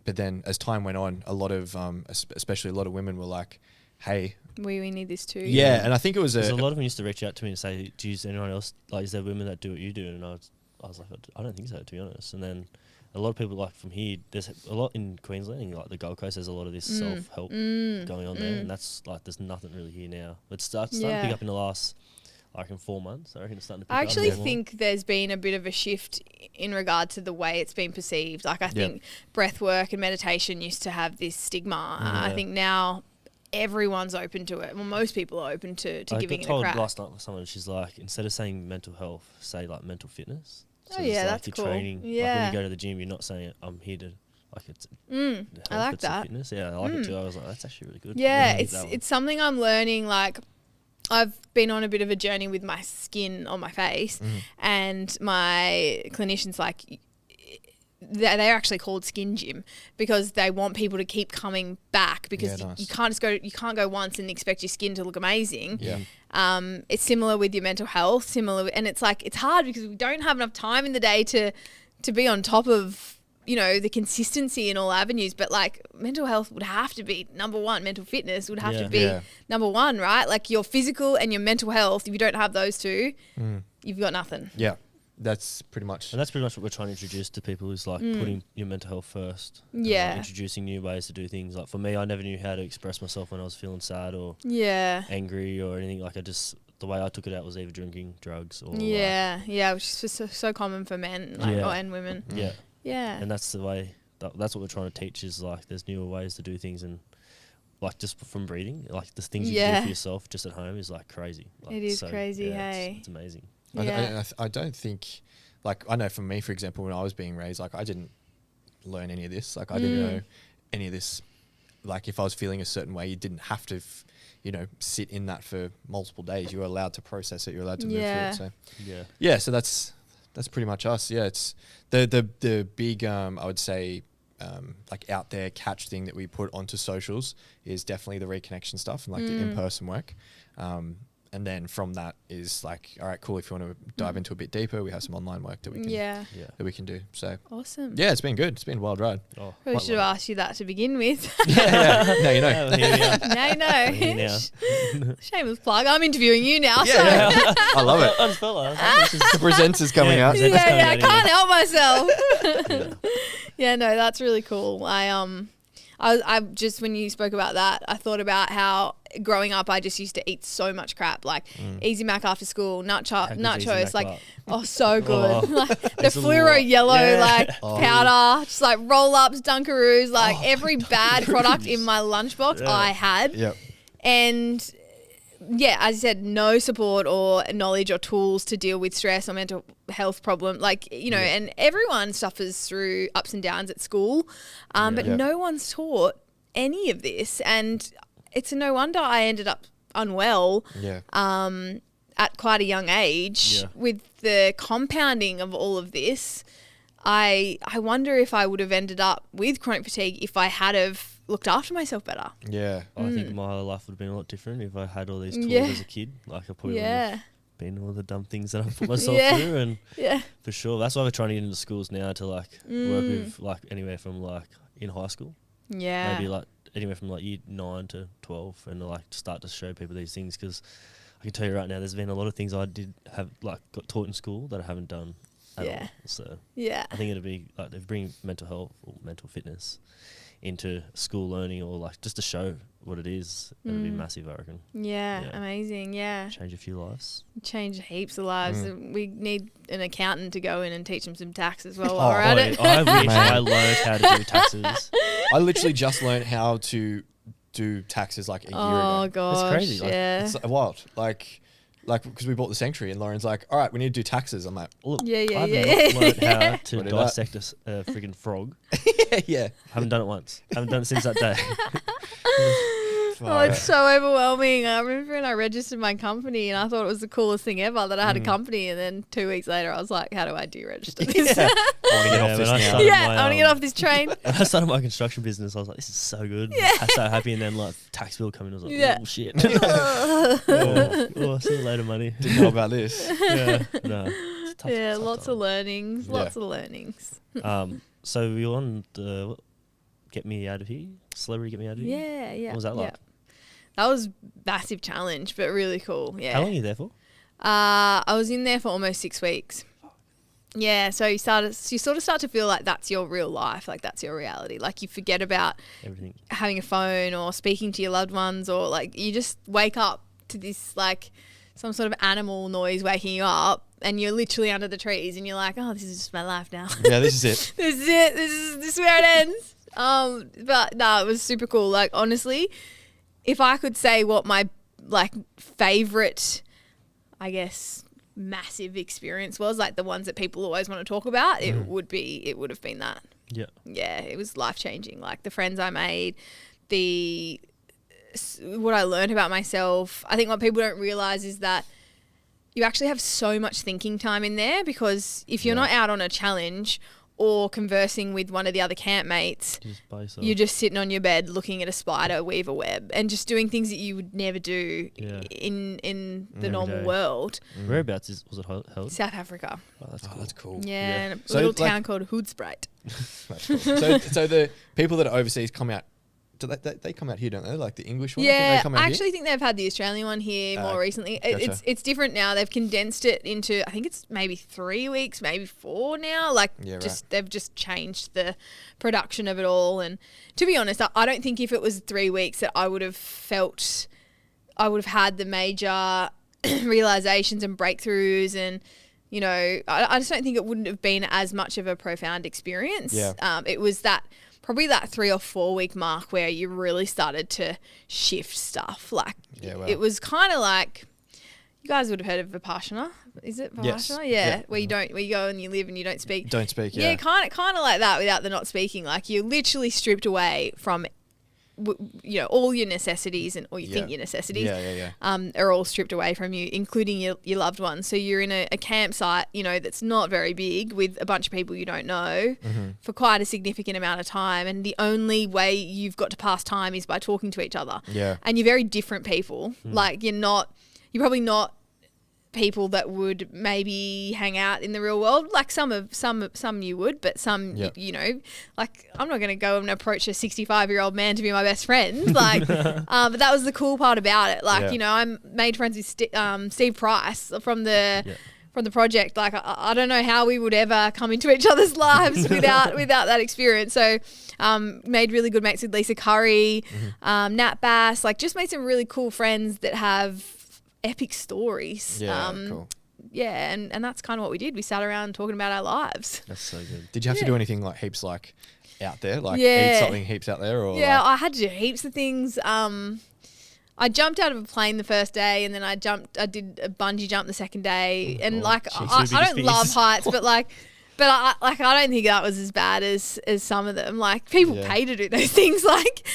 But then as time went on, a lot of, especially a lot of women were like, hey, we need this too. Yeah. And I think it was a lot of them used to reach out to me and say, do you use anyone else? Is there women that do what you do? And I was like, I don't think so, to be honest. And then a lot of people from here, there's a lot in Queensland, and the Gold Coast, there's a lot of this self-help going on there, and that's there's nothing really here now. It's starting to pick up in the last I reckon 4 months. I reckon it's starting to pick I up actually a bit more. think there's been a bit of a shift in regard to the way it's been perceived. Like, I think breath work and meditation used to have this stigma. I think now everyone's open to it. Well, most people are open to giving it a I got crack. told last night with someone, she's like, instead of saying mental health, say like mental fitness. So Oh, it's yeah, like that's you're cool. training. Like when Yeah. you go to the gym, you're not saying I'm here to like it's. I like it's a that. fitness. Yeah, I like it too. I was like, that's actually really good. Yeah, I like that one. it's something I'm learning. Like, I've been on a bit of a journey with my skin on my face, and my clinician's like, they're actually called Skin Gym because they want people to keep coming back because nice. you can't go once and expect your skin to look amazing. Yeah. It's similar with your mental health, and it's like, it's hard because we don't have enough time in the day to be on top of, you know, the consistency in all avenues. But like, mental health would have to be number one. Mental fitness would have to be number one, right? Like, your physical and your mental health, if you don't have those two, you've got nothing. Yeah. That's pretty much. And that's pretty much what we're trying to introduce to people is like putting your mental health first. and, like, Yeah. introducing new ways to do things. Like for me, I never knew how to express myself when I was feeling sad or Yeah. angry or anything. Like the way I took it out was either drinking drugs or Yeah, which is so common for men, like, and women. yeah. Yeah. And that's the way, that's what we're trying to teach is like there's newer ways to do things and like just from breathing, like the things you can do for yourself just at home is like crazy. Like, It is crazy, hey? It's amazing. I don't think, like, I know for me, for example, when I was being raised, like, I didn't learn any of this. Like, I didn't know any of this. Like, if I was feeling a certain way, you didn't have to, sit in that for multiple days. You were allowed to process it. You're allowed to move through it. So, Yeah. so that's pretty much us. Yeah, it's the big, I would say, like, out there catch thing that we put onto socials is definitely the reconnection stuff and like the in-person work. And then from that is like, all right, cool. If you want to dive into a bit deeper, we have some online work that we can that we can do. So Awesome. yeah, it's been good. It's been a wild ride. Oh, Probably should have asked you that to begin with. Now you know. Now you know. Here now. Shameless plug. I'm interviewing you now. so. I love it. Honest fella. The presenter's coming out. present- That's coming I out can't anyway. help myself. Yeah, no, that's really cool. I just, when you spoke about that, I thought about how growing up I just used to eat so much crap, like Easy Mac after school, good's Easy nachos, Mac like bar? oh, so good. Oh, like the it's a fluoro lot. yellow Yeah. like powder, just like roll ups, Dunkaroos, like every bad product in my lunchbox I had. Yep. And yeah, as you said, no support or knowledge or tools to deal with stress or mental health problem. Like, and everyone suffers through ups and downs at school, but no one's taught any of this. And it's no wonder I ended up unwell at quite a young age with the compounding of all of this. I wonder if I would have ended up with chronic fatigue if I had have looked after myself better. Yeah. I think my life would have been a lot different if I had all these tools Yeah. as a kid. Like I probably would Yeah. have been all the dumb things that I put myself Yeah. through, and Yeah. for sure, that's why we're trying to get into schools now to like work with like anywhere from like in high school, Yeah. maybe like anywhere from like year 9 to 12, and like start to show people these things because I can tell you right now, there's been a lot of things I did have like got taught in school that I haven't done at all. So Yeah. I think it'd be like they bring mental health or mental fitness into school learning or like just to show what it is. It'd be massive, I reckon. Yeah. Yeah. Amazing. Yeah. Change a few lives. Change heaps of lives. We need an accountant to go in and teach them some tax as well Oh, while we're at it. I wish Man. I learned how to do taxes. I literally just learned how to do taxes like a year Oh ago. gosh. crazy, like, yeah. It's wild. Like because we bought the sanctuary and Lauren's like, all right, we need to do taxes. I'm like, Look, Yeah, yeah, I've yeah, not yeah. learned how to What is that? dissect a friggin' frog. yeah. Haven't done it once. Haven't done it since that day. Oh, it's so overwhelming. I remember when I registered my company and I thought it was the coolest thing ever that I had a company, and then 2 weeks later I was like, how do I deregister this? I want to get off when this I now. started Yeah, my, I want to get off this train. When I started my construction business, I was like, this is so good. I'm so happy. And then like tax bill coming, I was like, Yeah. oh shit. oh, see you later, money. Didn't know about this. Yeah, no. It's a tough, Yeah, tough lots time. of learnings. Yeah. Lots of learnings. So we on the Get Me Out of Here? Celebrity Get Me Out of Here? Yeah, yeah. What was that like? Yeah. That was a massive challenge, but really cool. Yeah. How long are you there for? I was in there for almost 6 weeks. Yeah, so you sort of start to feel like that's your real life, like that's your reality. Like you forget about Everything. having a phone or speaking to your loved ones, or like you just wake up to this like some sort of animal noise waking you up, and you're literally under the trees, and you're like, oh, this is just my life now. Yeah, this is it. This is it. This is where it ends. But no, it was super cool. Like, honestly, if I could say what my like favorite, I guess, massive experience was, like the ones that people always want to talk about, it would have been that. Yeah. Yeah, it was life changing. Like the friends I made, what I learned about myself. I think what people don't realize is that you actually have so much thinking time in there, because if you're not out on a challenge or conversing with one of the other campmates, you're just sitting on your bed looking at a spider weave a web and just doing things that you would never do in the normal world. Whereabouts was it held? South Africa. Oh, that's cool. That's cool. Yeah, in a So, little like- town called Hoedspruit. That's cool. So the people that are overseas come out. Do they come out here, don't they? Like the English one? Yeah, come I out actually think they've had the Australian one here more recently. gotcha. It's different now. They've condensed it into, I think it's maybe 3 weeks, maybe 4 now. Like, they've just changed the production of it all. And to be honest, I don't think if it was 3 weeks that I would have had the major realizations and breakthroughs, and you know, I just don't think it wouldn't have been as much of a profound experience. Yeah. It was probably that 3 or 4 week mark where you really started to shift stuff. Like, it was kind of like, you guys would have heard of Vipassana. Is it Vipassana? Yes. Yeah. Where you go and you live and you don't speak. Don't speak. Yeah, kind of like that without the not speaking. Like, you're literally stripped away from, you know, all your necessities, and or you think your necessities are all stripped away from you, including your loved ones. So you're in a campsite, you know, that's not very big, with a bunch of people you don't know for quite a significant amount of time, and the only way you've got to pass time is by talking to each other. Yeah. And you're very different people. Like, you're probably not people that would maybe hang out in the real world. Like some you would, but some you know, like, I'm not going to go and approach a 65-year-old man to be my best friend. Like, but that was the cool part about it. Like, you know, I made friends with Steve Price from the project. Like, I don't know how we would ever come into each other's lives without that experience. So, made really good mates with Lisa Curry, Nat Bass. Like, just made some really cool friends that have epic stories. Cool. Yeah, and that's kind of what we did. We sat around talking about our lives. That's so good. Did you have to do anything like heaps like out there? Like eat something heaps out there? Or yeah, like- I had to do heaps of things. I jumped out of a plane the first day, and then I did a bungee jump the second day. And like, I don't love heights, but I don't think that was as bad as some of them. Like, people pay to do those things. Like,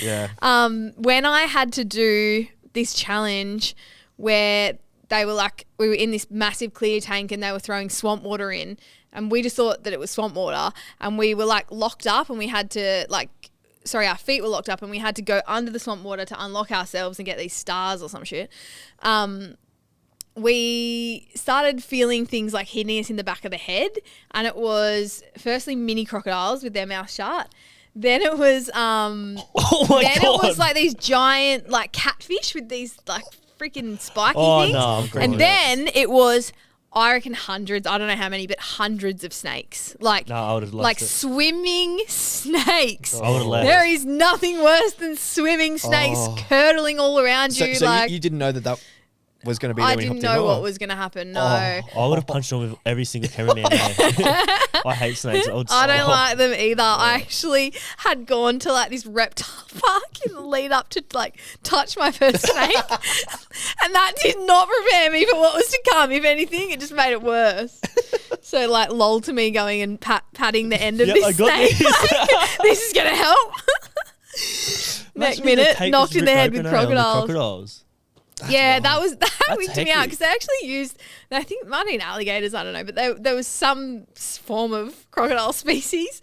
when I had to do this challenge where they were like, we were in this massive clear tank and they were throwing swamp water in, and we just thought that it was swamp water, and we were like locked up, and we had to our feet were locked up, and we had to go under the swamp water to unlock ourselves and get these stars or some shit. We started feeling things like hitting us in the back of the head, and it was firstly mini crocodiles with their mouth shut. Then it was it was like these giant like catfish with these like freaking spiky things. No, and then it was, I reckon, hundreds, I don't know how many, but hundreds of snakes. Like, No, I would have loved like it. swimming snakes. I would have left. There is nothing worse than swimming snakes curdling all around you. So like, you didn't know that was going to be there I when you didn't hopped in, know or- what was going to happen. No. I would have punched them with every single cameraman there. I hate snakes. I don't like them either. I actually had gone to like this reptile park in the lead up to like touch my first snake, and that did not prepare me for what was to come. If anything, it just made it worse. So like, lol to me going and patting the end of Yep, I this got snake. this. Like, this is gonna help. Next Imagine if the minute, tape knocked was in the ripped head with open, on the crocodiles. crocodiles. Yeah, that wigged me out, hectic. because they actually used, I think it might have been alligators, I don't know, but there was some form of crocodile species,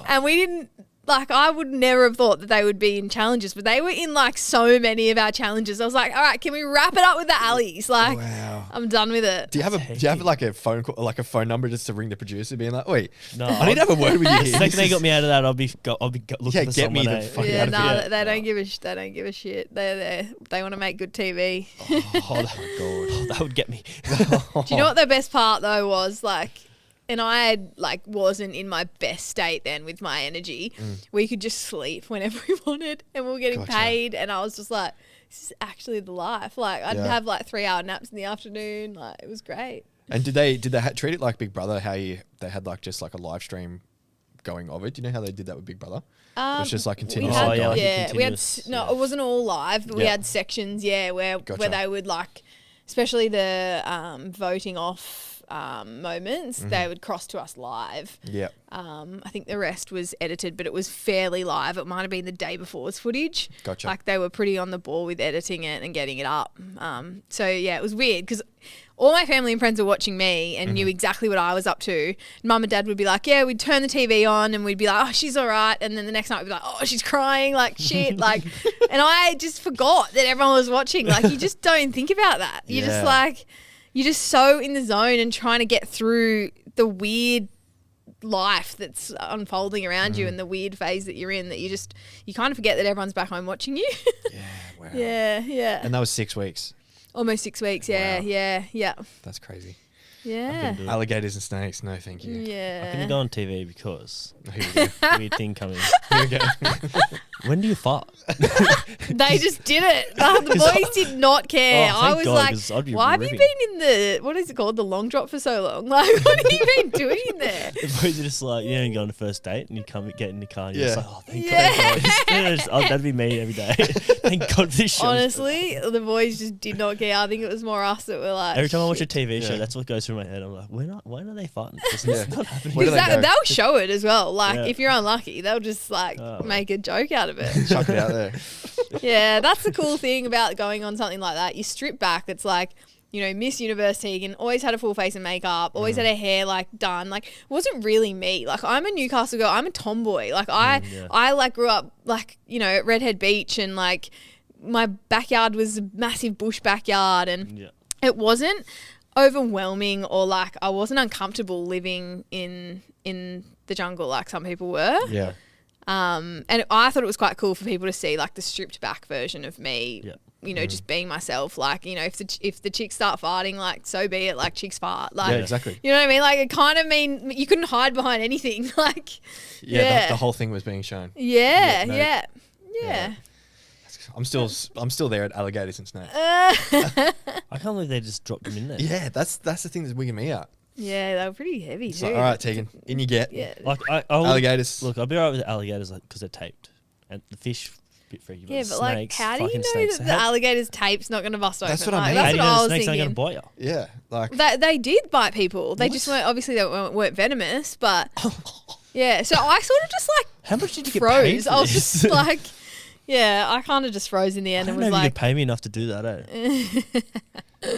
and we didn't, like, I would never have thought that they would be in challenges, but they were in like so many of our challenges. I was like, all right, can we wrap it up with the allies? Like, Wow. I'm done with it. Do you have like a phone call, like a phone number just to ring the producer, being like, wait, No, I need to have a word with you The here. second they got me out of that, I'll be looking for get me someone. the eh? fuck Yeah, out of no, here. they don't give a they don't give a shit. They want to make good TV. Oh, that would get me. Do you know what the best part though was? Like, and I like wasn't in my best state then with my energy. We could just sleep whenever we wanted, and we were getting paid. And I was just like, this is actually the life. Like I'd have like 3-hour naps in the afternoon. Like it was great. And did they treat it like Big Brother? How they had like just like a live stream going of it? Do you know how they did that with Big Brother? It was just like continuous. We had, we had it wasn't all live, but we had sections, where they would like, especially the voting off moments, they would cross to us live. Yeah. I think the rest was edited, but it was fairly live. It might have been the day before's footage. Gotcha. Like they were pretty on the ball with editing it and getting it up. So yeah, it was weird because all my family and friends were watching me and knew exactly what I was up to. Mum and Dad would be like, yeah, we'd turn the TV on and we'd be like, oh, she's all right. And then the next night we'd be like, oh, she's crying like shit. Like, and I just forgot that everyone was watching. Like, you just don't think about that. You're just like, you're just so in the zone and trying to get through the weird life that's unfolding around you and the weird phase that you're in that you kind of forget that everyone's back home watching you. Wow. Yeah. And that was 6 weeks. Almost 6 weeks, yeah. That's crazy. Yeah. Alligators and snakes, no thank you. Yeah. I couldn't go on TV because Here we go. weird thing coming. Here we go. When do you fart? They just did it. The boys did not care. Oh, I thank was God, 'cause I'd like, be why have you ripping. been in the, what is it called, the long drop for so long? Like, what have you been doing in there? The boys are just like, you go on a first date and you get in the car and you're Yeah. just like, oh, thank God. That'd be me every day. Thank God for this show. Honestly, the boys just did not care. I think it was more us that were like, Every time I watch a TV show, Yeah. that's what goes through my head. I'm like, why are they farting? It's not happening. Where do because they go? they'll show it as well. Like, Yeah. if you're unlucky, they'll just like make a joke out of it. Chuck it out there. Yeah, that's the cool thing about going on something like that. You strip back. It's like, Miss Universe Tegan always had a full face of makeup, always had her hair like done. Like, it wasn't really me. Like, I'm a Newcastle girl. I'm a tomboy. Like, I like grew up like, at Redhead Beach, and like my backyard was a massive bush backyard, and it wasn't overwhelming or like I wasn't uncomfortable living in the jungle like some people were. Yeah. And I thought it was quite cool for people to see like the stripped back version of me, just being myself. Like, if the chicks start farting, like, so be it, like, chicks fart. Like, Yeah, exactly. You know what I mean? Like, it kind of mean you couldn't hide behind anything. Like, The whole thing was being shown. Yeah. I'm still there at alligators and snakes. I can't believe they just dropped them in there. Yeah, that's the thing that's wigging me out. Yeah, they were pretty heavy too. So, all right, Tegan, in you get. Yeah. Like, Alligators. Look, I'll be alright with the alligators because they're taped. And the fish, a bit freaky. Yeah, the but like, snakes, how do you fucking know snakes. that the alligator's tape's not going to bust open? That's what I Like, mean. That's How do what you know I the was snakes aren't thinking. going to bite you? Yeah, like They did bite people. They just weren't, obviously they weren't venomous, but yeah. So I sort of just like How much did you get paid froze. for I was this? just like, yeah, I kind of just froze in the I end don't and know was if you like, could pay me enough to do that, eh?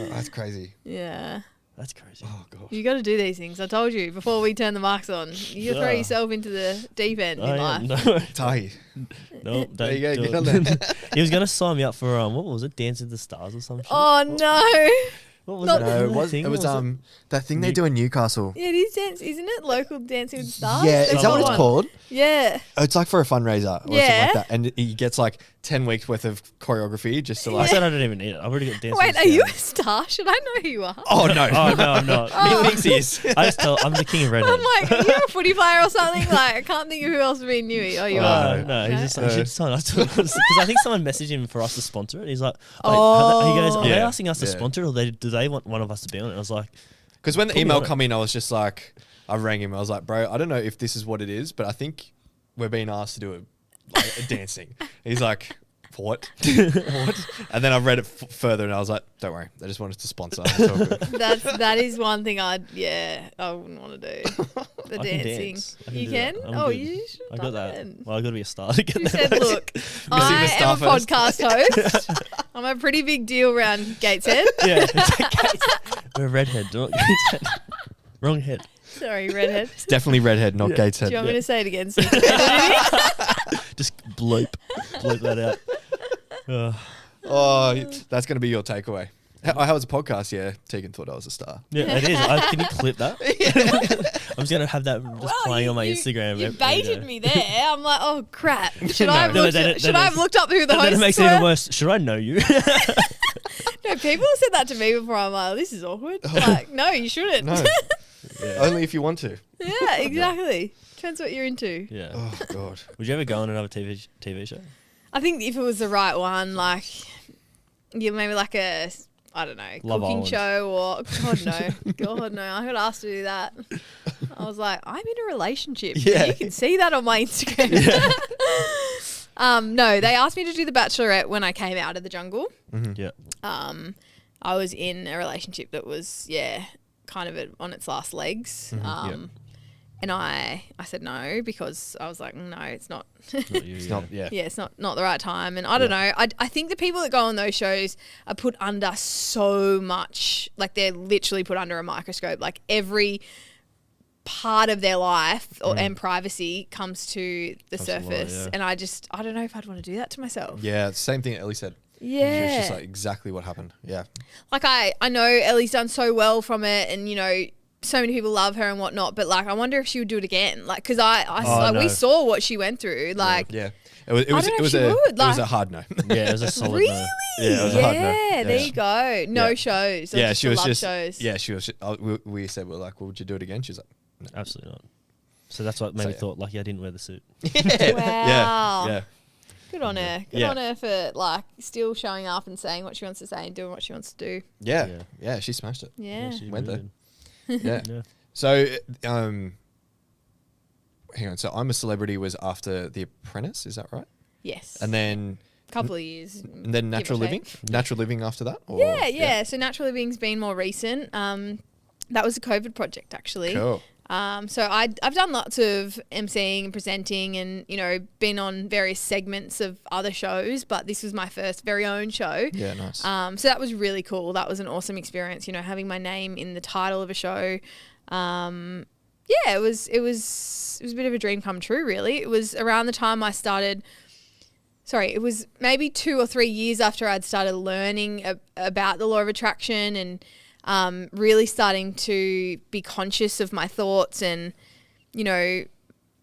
that's crazy. yeah. That's crazy. Oh god. You got to do these things. I told you before we turn the mics on. You throw Yeah. yourself into the deep end in life. No, Tahi. no, don't There you go, do get on it. there. He was going to sign me up for, what was it, Dance with the Stars or some shit? Oh no. What was not- it? No, What it was thing? that thing they do in Newcastle. Yeah, it is dance, isn't it? Local Dancing with the Stars. Yeah, That's is that what the it's one. called? Yeah. It's like for a fundraiser or something Yeah. like that. And he gets like 10 weeks worth of choreography just to I like. said I don't even need it. I've already got Dance Wait, with are the you a Stars. star? Should I know who you are? Oh no. Oh, no, I'm not. He thinks he is. I just tell, I'm the king of redhead. I'm like, are you a footy player or something? Like, I can't think of who else would be new. Oh, you are. No, he's just like, No. you should sign up to it. Because I think someone messaged him for us to sponsor it. He's like, he goes, are they Yeah. asking us to Yeah. sponsor it or do they want one of us to be on it? I was like, Because when the Put me email on it. come in, I was just like, I rang him. I was like, bro, I don't know if this is what it is, but I think we're being asked to do a dancing. He's like, what? What? And then I read it further and I was like, don't worry. They just want us to sponsor. It's all good. That is one thing I wouldn't want to do. The I can dancing. dance. I can You do that. can? I'm Oh, good. you should I have got done that. it. Well, I got to be a star to get You that. said, look, I the star am a first. podcast host. I'm a pretty big deal around Gateshead. Yeah. We're redhead. Not Gateshead. Wrong head. Sorry, redhead. It's definitely redhead, not Yeah. Gateshead. Do you want me to say it again? So you can edit it? Just bloop that out. Oh, that's going to be your takeaway. How was the podcast? Yeah, Tegan thought I was a star. Yeah, it is. Can you clip that? I'm just going to have that just playing on my Instagram. You every baited day. me there. I'm like, oh crap. Should No. I have No, looked, then should I have looked up who the And then hosts it makes were? it even worse. Should I know you? No, people have said that to me before. I'm like, this is awkward. Like, no, you shouldn't. No. Only if you want to. Yeah, exactly. Depends what you're into. Yeah. Oh God. Would you ever go on another TV show? I think if it was the right one, like, maybe like a, I don't know, Love cooking Island. show or, God no. God no. I got asked to do that. I was like, I'm in a relationship. Yeah. You can see that on my Instagram. No, they asked me to do The Bachelorette when I came out of the jungle. Yeah. I was in a relationship that was, kind of on its last legs. And I said no because I was like, no, it's not. Not you, It's yeah. not. Yeah. Yeah, it's not the right time. And I don't know. I think the people that go on those shows are put under so much. Like, they're literally put under a microscope. Like, every part of their life and privacy comes to the Comes to light, surface. yeah. And I don't know if I'd want to do that to myself. Yeah. Same thing Ellie said. Yeah. She was just like exactly what happened. Yeah. Like, I know Ellie's done so well from it, and, you know, so many people love her and whatnot, but like, I wonder if she would do it again. Like, because no. we saw what she went through. Like, Yeah. It was don't know if she would, it was a like- hard no. Yeah, it was a solid really? no. Yeah, it was a hard no. Yeah, there you go. No Yeah. shows. Or Yeah, just she the was love just. shows. Yeah, she was. We said we're like, well, would you do it again? She's like, Absolutely not. So that's what made So, me yeah. thought, lucky I didn't wear the suit. Wow. Yeah. Good on her. Good Yeah. on her for like still showing up and saying what she wants to say and doing what she wants to do. Yeah. Yeah. Yeah. She smashed it. Yeah. she Went really there. Yeah. did. Yeah. So, hang on. So, I'm a Celebrity was after The Apprentice. Is that right? Yes. And then, couple of years. and then give or Natural Living. take. Natural Living after that. Or, Yeah. So Natural Living's been more recent. That was a COVID project actually. Cool. So I've done lots of emceeing and presenting and, you know, been on various segments of other shows, but this was my first very own show. Yeah. Nice. So that was really cool. That was an awesome experience, you know, having my name in the title of a show. It was a bit of a dream come true, really. It was around the time I started. Sorry, it was maybe 2 or 3 years after I'd started learning about the law of attraction and really starting to be conscious of my thoughts and, you know,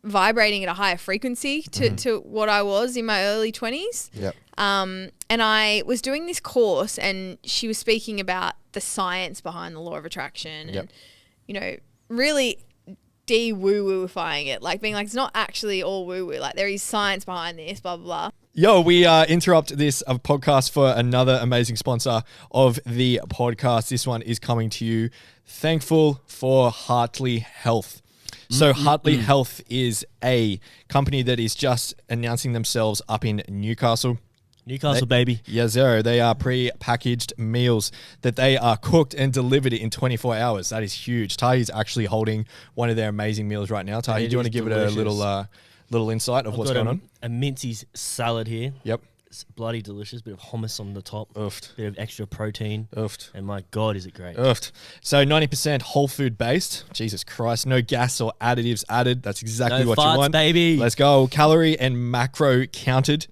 vibrating at a higher frequency to what I was in my early 20s. Yep. And I was doing this course and she was speaking about the science behind the law of attraction and, Yep. you know, really de-woo-wooifying it, like being like, it's not actually all woo-woo, like there is science behind this, blah, blah, blah. Yo, we interrupt this podcast for another amazing sponsor of the podcast. This one is coming to you thankful for Hartley Health. So Hartley Health is a company that is just announcing themselves up in Newcastle. Newcastle, baby. Yeah, zero. They are pre-packaged meals that they are cooked and delivered in 24 hours. That is huge. Tahi is actually holding one of their amazing meals right now. Tahi, It do you want to is give it a delicious. little insight of I've what's got going on? a mincy salad here. Yep. It's bloody delicious. Bit of hummus on the top. Oofed. Bit of extra protein. Oofed. And my God, is it great. Oofed. So 90% whole food based. Jesus Christ. No gas or additives added. That's exactly No what you farts, want. baby. Let's go. Calorie and macro counted.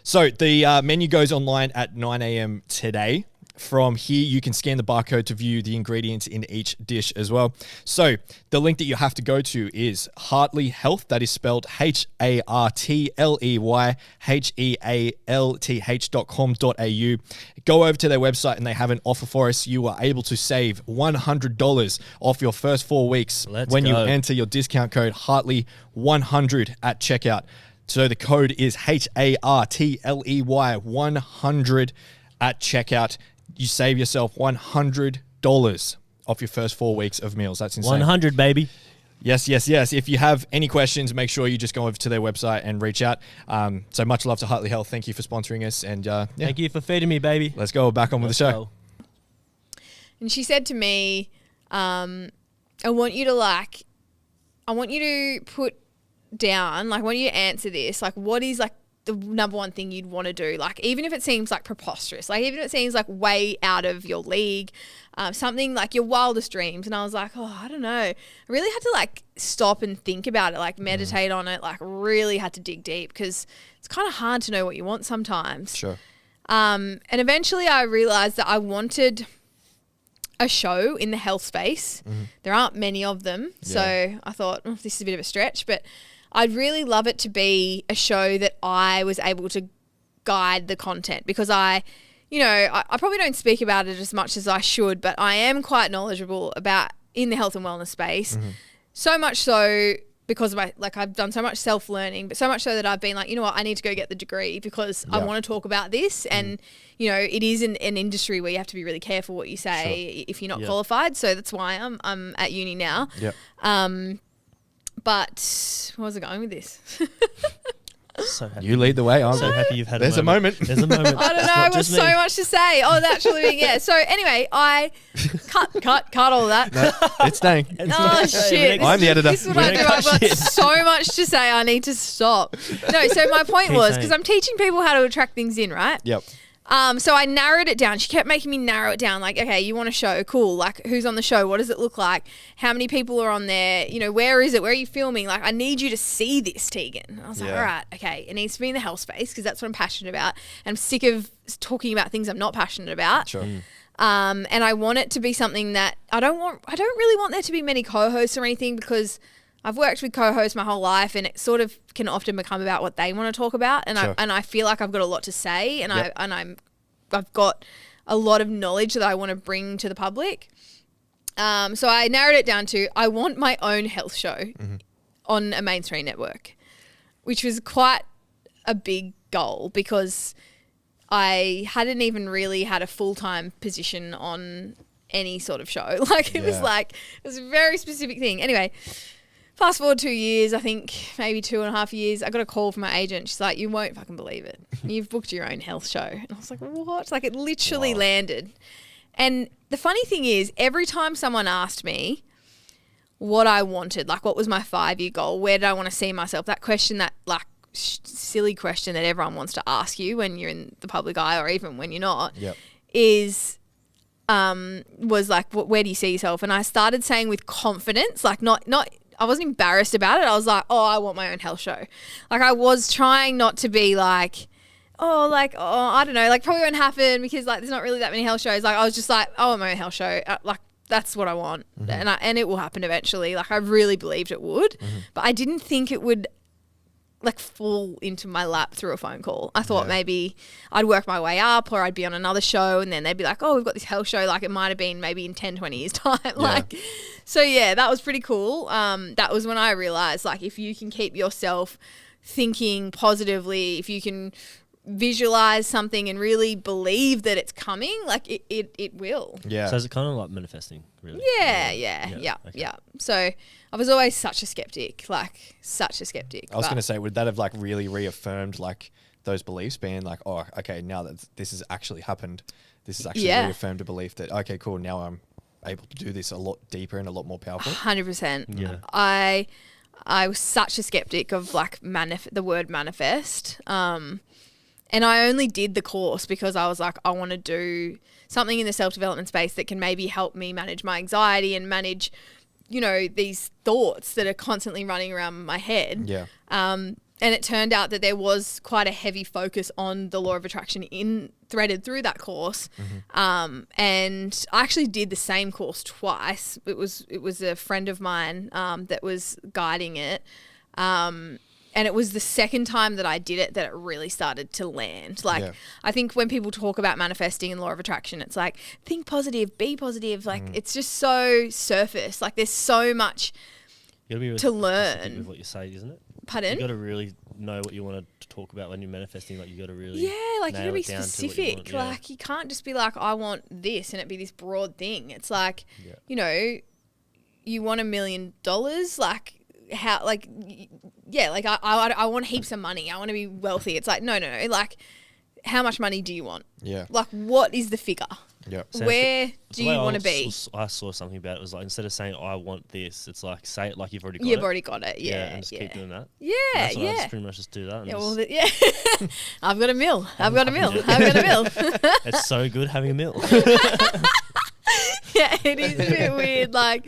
So the menu goes online at 9 a.m. today. From here, you can scan the barcode to view the ingredients in each dish as well. So the link that you have to go to is Hartley Health. That is spelled HartleyHealth.com.au. Go over to their website and they have an offer for us. You are able to save $100 off your first 4 weeks Let's when you go. enter your discount code Hartley100 at checkout. So the code is HARTLEY100 at checkout. You save yourself $100 off your first 4 weeks of meals. That's insane. 100, baby. Yes. If you have any questions, make sure you just go over to their website and reach out. So much love to Hartley Health. Thank you for sponsoring us. And Thank you for feeding me, baby. let's go back on with the Let's show. go. And she said to me, I want you to put down, like, I want you to answer this, like, what is like the number one thing you'd want to do? Like, even if it seems like preposterous, like even if it seems like way out of your league, something like your wildest dreams. And I was like, oh, I don't know. I really had to like stop and think about it, like meditate on it, like really had to dig deep because it's kind of hard to know what you want sometimes. Sure. And eventually I realized that I wanted a show in the health space. There aren't many of them. So I thought, oh, this is a bit of a stretch, but I'd really love it to be a show that I was able to guide the content because I probably don't speak about it as much as I should, but I am quite knowledgeable about in the health and wellness space. So much so because of I've done so much self-learning, but so much so that I've been like, you know what, I need to go get the degree because I want to talk about this. And, you know, it is an industry where you have to be really careful what you say if you're not qualified. So that's why I'm at uni now. But where was I going with this? So happy. You lead the way. I'm So happy you've had There's a moment. There's a moment. I don't know. I've got so much to say. Oh, that's really yeah. So anyway, I cut all of that. No, it's staying. Oh shit! I'm the editor. This is what I do. I've got so much to say. I need to stop. No. So my point was because I'm teaching people how to attract things in, right? Yep. So I narrowed it down. She kept making me narrow it down. Like, okay, you want a show? Cool. Like, who's on the show? What does it look like? How many people are on there? You know, where is it? Where are you filming? Like, I need you to see this, Tegan. And I was like, all right, okay. It needs to be in the health space because that's what I'm passionate about. And I'm sick of talking about things I'm not passionate about. Sure. And I want it to be something that I don't really want there to be many co-hosts or anything because I've worked with co-hosts my whole life and it sort of can often become about what they want to talk about. And I feel like I've got a lot to say and I've got a lot of knowledge that I want to bring to the public. So I narrowed it down to I want my own health show on a mainstream network, which was quite a big goal because I hadn't even really had a full-time position on any sort of show. Like it was a very specific thing. Anyway, fast forward 2 years, I think maybe 2.5 years, I got a call from my agent. She's like, you won't fucking believe it. You've booked your own health show. And I was like, what? Like it literally landed. And the funny thing is, every time someone asked me what I wanted, like what was my 5-year goal, where did I want to see myself, that question, that like silly question that everyone wants to ask you when you're in the public eye or even when you're not, was like, where do you see yourself? And I started saying with confidence, like not I wasn't embarrassed about it. I was like, I want my own health show. Like I was trying not to be like, I don't know, like probably won't happen because like there's not really that many health shows. Like I was just like, I want my own health show. Like that's what I want. And it will happen eventually. Like I really believed it would, but I didn't think it would like fall into my lap through a phone call. I thought maybe I'd work my way up or I'd be on another show and then they'd be like, oh, we've got this health show. Like it might've been maybe in 10, 20 years time. So that was pretty cool. That was when I realized like if you can keep yourself thinking positively, if you can visualize something and really believe that it's coming, like it will. Yeah. So is it kind of like manifesting, really? Yeah. So I was always such a skeptic. I was going to say, would that have like really reaffirmed like those beliefs being like, oh, okay, now that this has actually happened, this has actually reaffirmed a belief that, okay, cool, now I'm able to do this a lot deeper and a lot more powerful? 100%. Yeah. I was such a skeptic of like the word manifest. And I only did the course because I was like, I want to do something in the self-development space that can maybe help me manage my anxiety and manage, you know, these thoughts that are constantly running around my head. Yeah. And it turned out that there was quite a heavy focus on the law of attraction threaded through that course. And I actually did the same course twice. It was a friend of mine that was guiding it. And it was the second time that I did it that it really started to land. I think when people talk about manifesting and law of attraction, it's like, think positive, be positive. Like, it's just so surface. Like, there's so much really to learn. With what you say, isn't it? Pardon? You got to really know what you want to talk about when you're manifesting. Like, you got to really you got to be down to specific. you Like, you can't just be like, I want this, and it be this broad thing. It's like, you know, you want $1 million, like, how, like, like I want heaps of money. I want to be wealthy. It's like, no. Like, how much money do you want? Yeah. Like, what is the figure? Yeah. So where do you want to be? I saw something about it. It was like, instead of saying, I want this, it's like, say it like you've already got You've it. already got it. Yeah. And just keep doing that. Yeah. That's what I just pretty much just do that. And Yeah. Well, I've got a mill. I've got a mill. It's so good having a meal. Yeah, it is a bit weird. Like,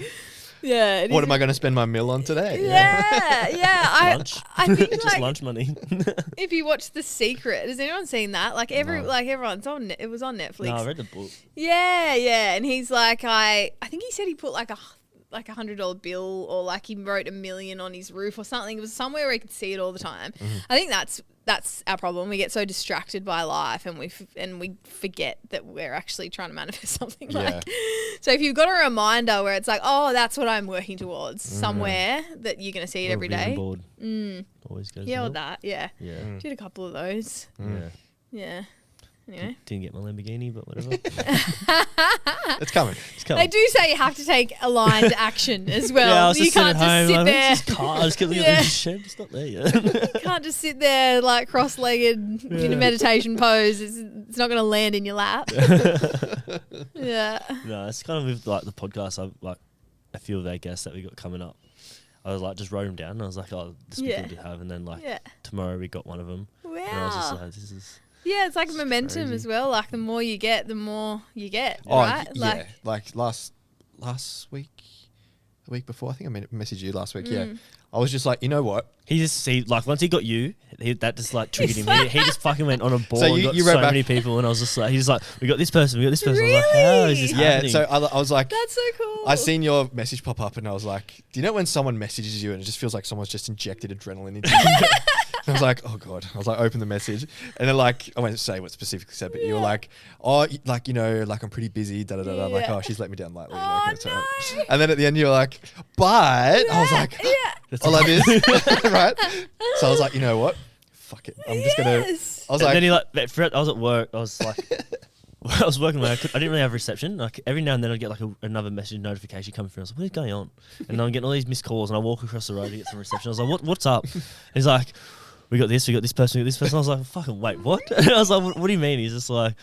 yeah. What am I going to spend my meal on today? Yeah. Lunch. I think Just like lunch money. if you watch The Secret, has anyone seen that? Like everyone's on. It was on Netflix. No, I read the book. Yeah. And he's like, I think he said he put like $100 bill or like he wrote $1 million on his roof or something. It was somewhere where he could see it all the time. I think that's our problem. We get so distracted by life, and we forget that we're actually trying to manifest something. Yeah. So if you've got a reminder where it's like, oh, that's what I'm working towards somewhere that you're going to see it every day. Board. Always goes. Yeah, or well. that. Yeah. Yeah. Did a couple of those. Yeah. Yeah. Anyway. Didn't get my Lamborghini, but whatever. It's coming. It's coming. They do say you have to take aligned action as well. Yeah, I was You just sitting can't at home. just sit there. This car. I just kept looking Yeah. at this shed. It's not there yet. Can't just sit there like cross-legged in a meditation pose. It's not going to land in your lap. Yeah. No, it's kind of with like the podcast. I like a few of their guests that we got coming up. I was like, just wrote them down. And I was like, oh, this would be good to have. And then like tomorrow we got one of them. Wow. And I was just like, this is. Yeah, it's like momentum crazy. as well. Like the more you get, the more you get. Oh, Right? yeah. Like last week, the week before, I think I messaged you last week. Yeah. I was just like, you know what? He just like once he got you, that just like triggered him. He just fucking went on a ball So and you- got you so wrote back- many people, and I was just like, he's like, we got this person, we got this person. I was like, how is this Really? Yeah. happening? So I was like, That's so cool. I seen your message pop up and I was like, do you know when someone messages you and it just feels like someone's just injected adrenaline into you? I was like, oh God. I was like, open the message. And then like, I won't say what specifically said, but you were like, oh, like, you know, like I'm pretty busy, da da da da. I'm like, Yeah. oh, she's let me down lightly. Oh, Like, it's all right. no. And then at the end you were like, but I was like, I like this. Right? So I was like, you know what? Fuck it. I'm just going to, Yes. I was And like, then he like, I was at work. I was like, I was working where I didn't really have reception. Like every now and then I'd get like another message notification coming through. I was like, what is going on? And I'm getting all these missed calls, and I walk across the road to get some reception. I was like, what's up? And he's like, we got this person, we got this person. I was like, fucking wait, what? And I was like, what do you mean? He's just like,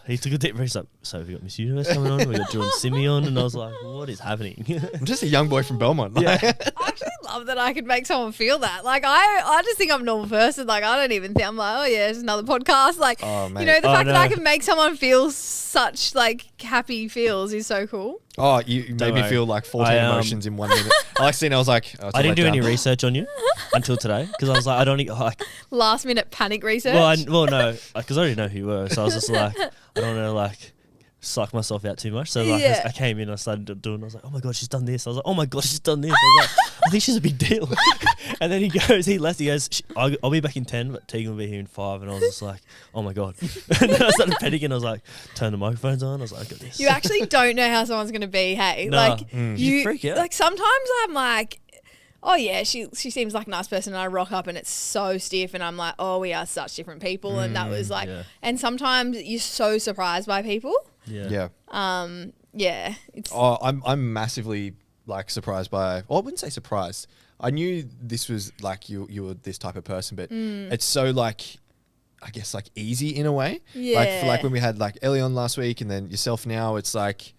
he took a deep breath. He's like, so we got Miss Universe coming on, we got Jordan Simeon, and I was like, what is happening? I'm just a young boy from Belmont. Yeah. I actually love that I could make someone feel that. Like I just think I'm a normal person. Like I don't even think I'm like, oh yeah, it's another podcast. Like Oh, you mate. know, the Oh, fact that I no. can make someone feel such like happy feels is so cool. Oh, you made me worry. feel like 14 I, emotions in 1 minute. I seen it, I was like, oh, it's a I didn't do letdown. any research on you until today because I was like, I don't need, like, Last minute panic research. well, no, because I already know who you were, so I was just like, I don't want to like suck myself out too much. So like, Yeah. I came in, I started doing. I was like, oh my god, she's done this. I was like, oh my god, she's done this. I was like, I think she's a big deal. And then he left. He goes, I'll be back in 10, but Tegan will be here in 5. And I was just like, oh my god. And then I started panicking. I was like, turn the microphones on. I was like, I got this. You actually don't know how someone's gonna be. Hey, Nah. like You freak out. Like sometimes I'm like, oh yeah, she seems like a nice person, and I rock up and it's so stiff, and I'm like, oh, we are such different people, and that was like, yeah. and sometimes you're so surprised by people. Yeah. Yeah. Yeah, it's Oh, I'm massively like surprised by. Well, I wouldn't say surprised. I knew this was like you were this type of person, but it's so like, I guess like easy in a way. Like for Yeah. like when we had like Ellie on last week and then yourself now, it's like,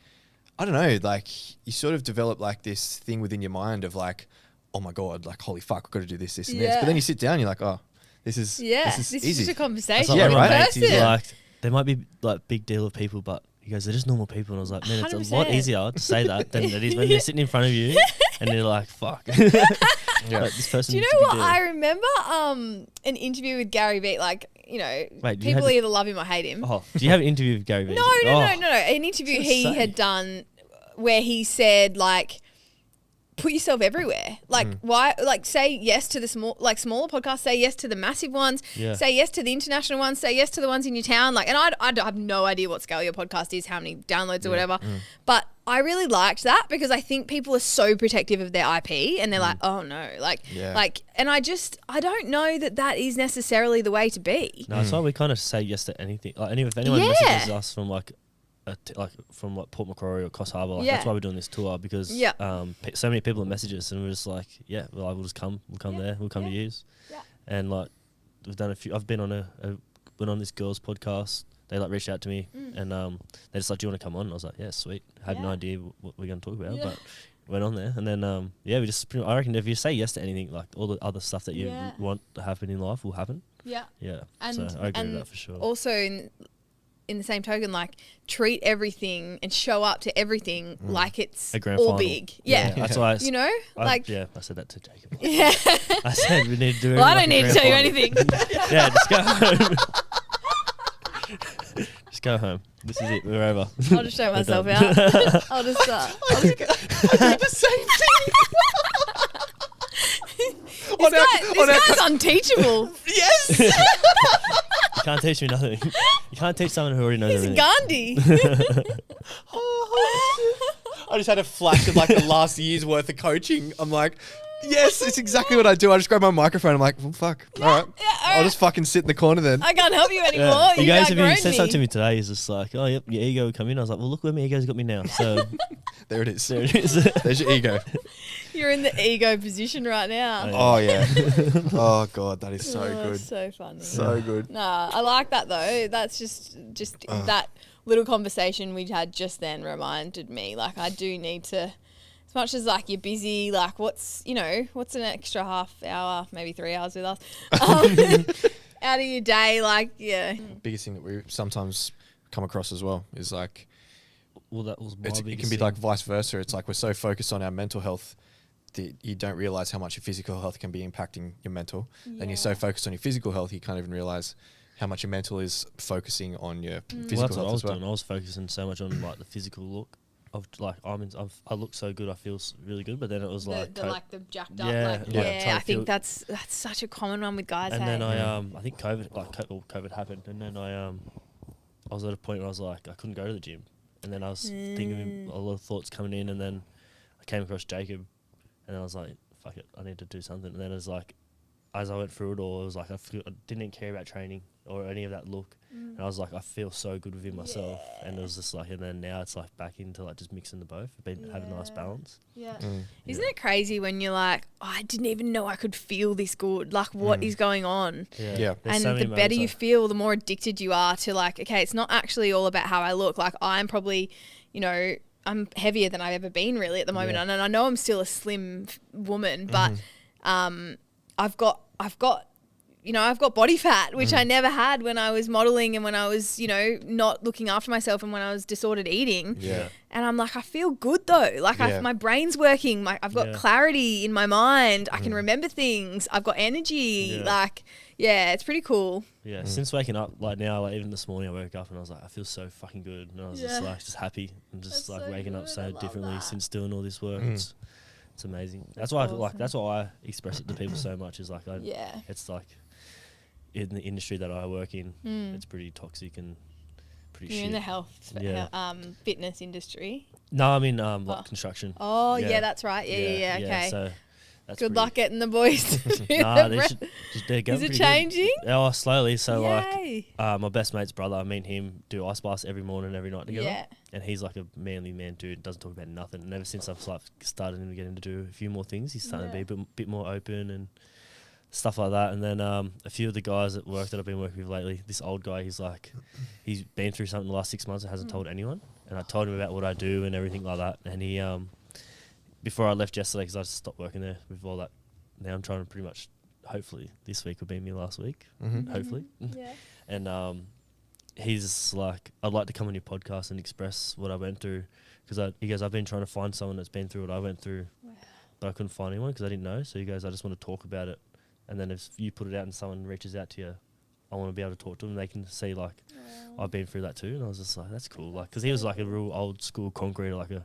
I don't know, like you sort of develop like this thing within your mind of like, oh my God, like holy fuck, I've got to do this, this and this. But Yeah. then you sit down, you're like, oh, this is this is easy. just a That's conversation like Yeah, with one of a my right? mates, he's person. like, there might be like big deal of people, but he goes, they're just normal people. And I was like, man, it's a lot 100%. easier to say that than it is when they're sitting in front of you and they're like, fuck. Yeah. Like, this person Do you is know a big what? deal. I remember an interview with Gary Vee. Like, you know, Wait, you people had- either love him or hate him. Oh, do you have an interview with Gary Vee? No. An interview What's he it say? had done where he said like, put yourself everywhere. Like why? Like say yes to the smaller podcasts. Say yes to the massive ones. Yeah. Say yes to the international ones. Say yes to the ones in your town. Like, and I have no idea what scale your podcast is, how many downloads or whatever. But I really liked that because I think people are so protective of their IP and they're like, oh no, Yeah. and I don't know that is necessarily the way to be. No, that's why we kind of say yes to anything. Like, if anyone Yeah. messages us from like, from like Port Macquarie or Coss Harbour, like, Yeah. that's why we're doing this tour because Yeah. so many people message us and we're just like, yeah, well, we'll just come, we'll come there, we'll come to use. Yeah. And like, we've done a few. I've been on went on this girls' podcast. They like reached out to me and they just like, do you want to come on? And I was like, yeah, sweet. I had no Yeah. idea what we're going to talk about, Yeah. but went on there and then yeah, we just. I reckon if you say yes to anything, like all the other stuff that you Yeah. want to happen in life will happen. Yeah. Yeah, And, so I agree and with that for sure. Also, in the same token, like treat everything and show up to everything like it's A grand all final. big. Yeah. That's why You know, like yeah, I said that to Jacob. yeah. I said we need to do it. Well, I like don't a need to grand tell you final. anything. Yeah, just go home. Just go home. This is it. We're over. I'll just show myself done. out. I'll just. I did the same thing. This guy's unteachable. Yes. You can't teach me nothing. You can't teach someone who already knows He's everything. Gandhi. I just had a flash of like the last year's worth of coaching. I'm like, yes, it's exactly what I do. I just grab my microphone. I'm like, well, fuck. All right. I'll just fucking sit in the corner then. I can't help you anymore. Yeah. You guys have outgrown said me. something to me today. He's just like, oh, yep, your ego will come in. I was like, well, look where my ego's got me now. So There it is. there it is. There's your ego. You're in the ego position right now. Oh, yeah. Oh, God. That is so Oh, good. so funny. So good. Nah, I like that though. That's just that little conversation we had just then reminded me. Like I do need to, as much as like you're busy, like what's an extra half hour, maybe 3 hours with us, out of your day, like Biggest thing that we sometimes come across as well is like, Well, that was my it biggest can be thing. like vice versa. It's like we're so focused on our mental health that you don't realize how much your physical health can be impacting your mental. And you're so focused on your physical health, you can't even realize how much your mental is focusing on your Well, physical that's what health I was as well. doing. I was focusing so much on like the physical look of like I look so good. I feel really good. But then it was like the jacked up, Yeah, like, yeah, yeah. trying I to think feel- that's such a common one with guys. and hey? then I think COVID happened, and then I was at a point where I was like I couldn't go to the gym, and then I was thinking a lot of thoughts coming in, and then I came across Jacob, and I was like, fuck it, I need to do something. And then it was like, as I went through it all, it was like I didn't even care about training or any of that look, and I was like, I feel so good within myself, and it was just like, and then now it's like back into like just mixing the both, having a nice balance. Yeah. Mm. Isn't it crazy when you're like, oh, I didn't even know I could feel this good. Like, what is going on? Yeah. There's And so the many better moments you like- feel, the more addicted you are to like, okay, it's not actually all about how I look. Like, I'm probably, I'm heavier than I've ever been really at the moment. Yeah. And I know I'm still a slim woman, but I've got body fat, which I never had when I was modeling and when I was, not looking after myself and when I was disordered eating. Yeah. And I'm like, I feel good though. Like Yeah. my brain's working. I've got Yeah. clarity in my mind. I can remember things. I've got energy. Yeah. Like, yeah, it's pretty cool. Yeah, since waking up, like now, like even this morning, I woke up and I was like, I feel so fucking good, and I was Yeah. just happy. I'm just That's like so waking up good. so I love differently that. since doing all this work. Mm. It's amazing. That's why awesome. that's why I express it to people so much. Is like, Yeah. it's like in the industry that I work in, it's pretty toxic and pretty You're shit. in the health, Yeah. fitness industry. No, I mean Oh. like construction. Oh, yeah, that's right. Yeah. Okay. So that's Good pretty- luck getting the boys to do Nah, the they bre- should. They're going Is it pretty good. changing? Oh, slowly. So Yay. like, my best mate's brother, me and him do ice baths every morning, every night together. Yeah. And he's like a manly man dude, doesn't talk about nothing. And ever since I've like started him to get him to do a few more things, he's starting to be a bit more open and stuff like that. And then a few of the guys at work that I've been working with lately, this old guy, he's been through something the last 6 months and hasn't told anyone. And I told him about what I do and everything like that. And he, before I left yesterday, because I stopped working there with all that, now I'm trying to pretty much, hopefully this week will be me last week, hopefully. Yeah. And he's just like, I'd like to come on your podcast and express what I went through, because he goes, I've been trying to find someone that's been through what I went through, but I couldn't find anyone because I didn't know. So he goes, I just want to talk about it, and then if you put it out and someone reaches out to you, I want to be able to talk to them. They can see like I've been through that too. And I was just like, that's cool, like, because he was like a real old school concrete, like a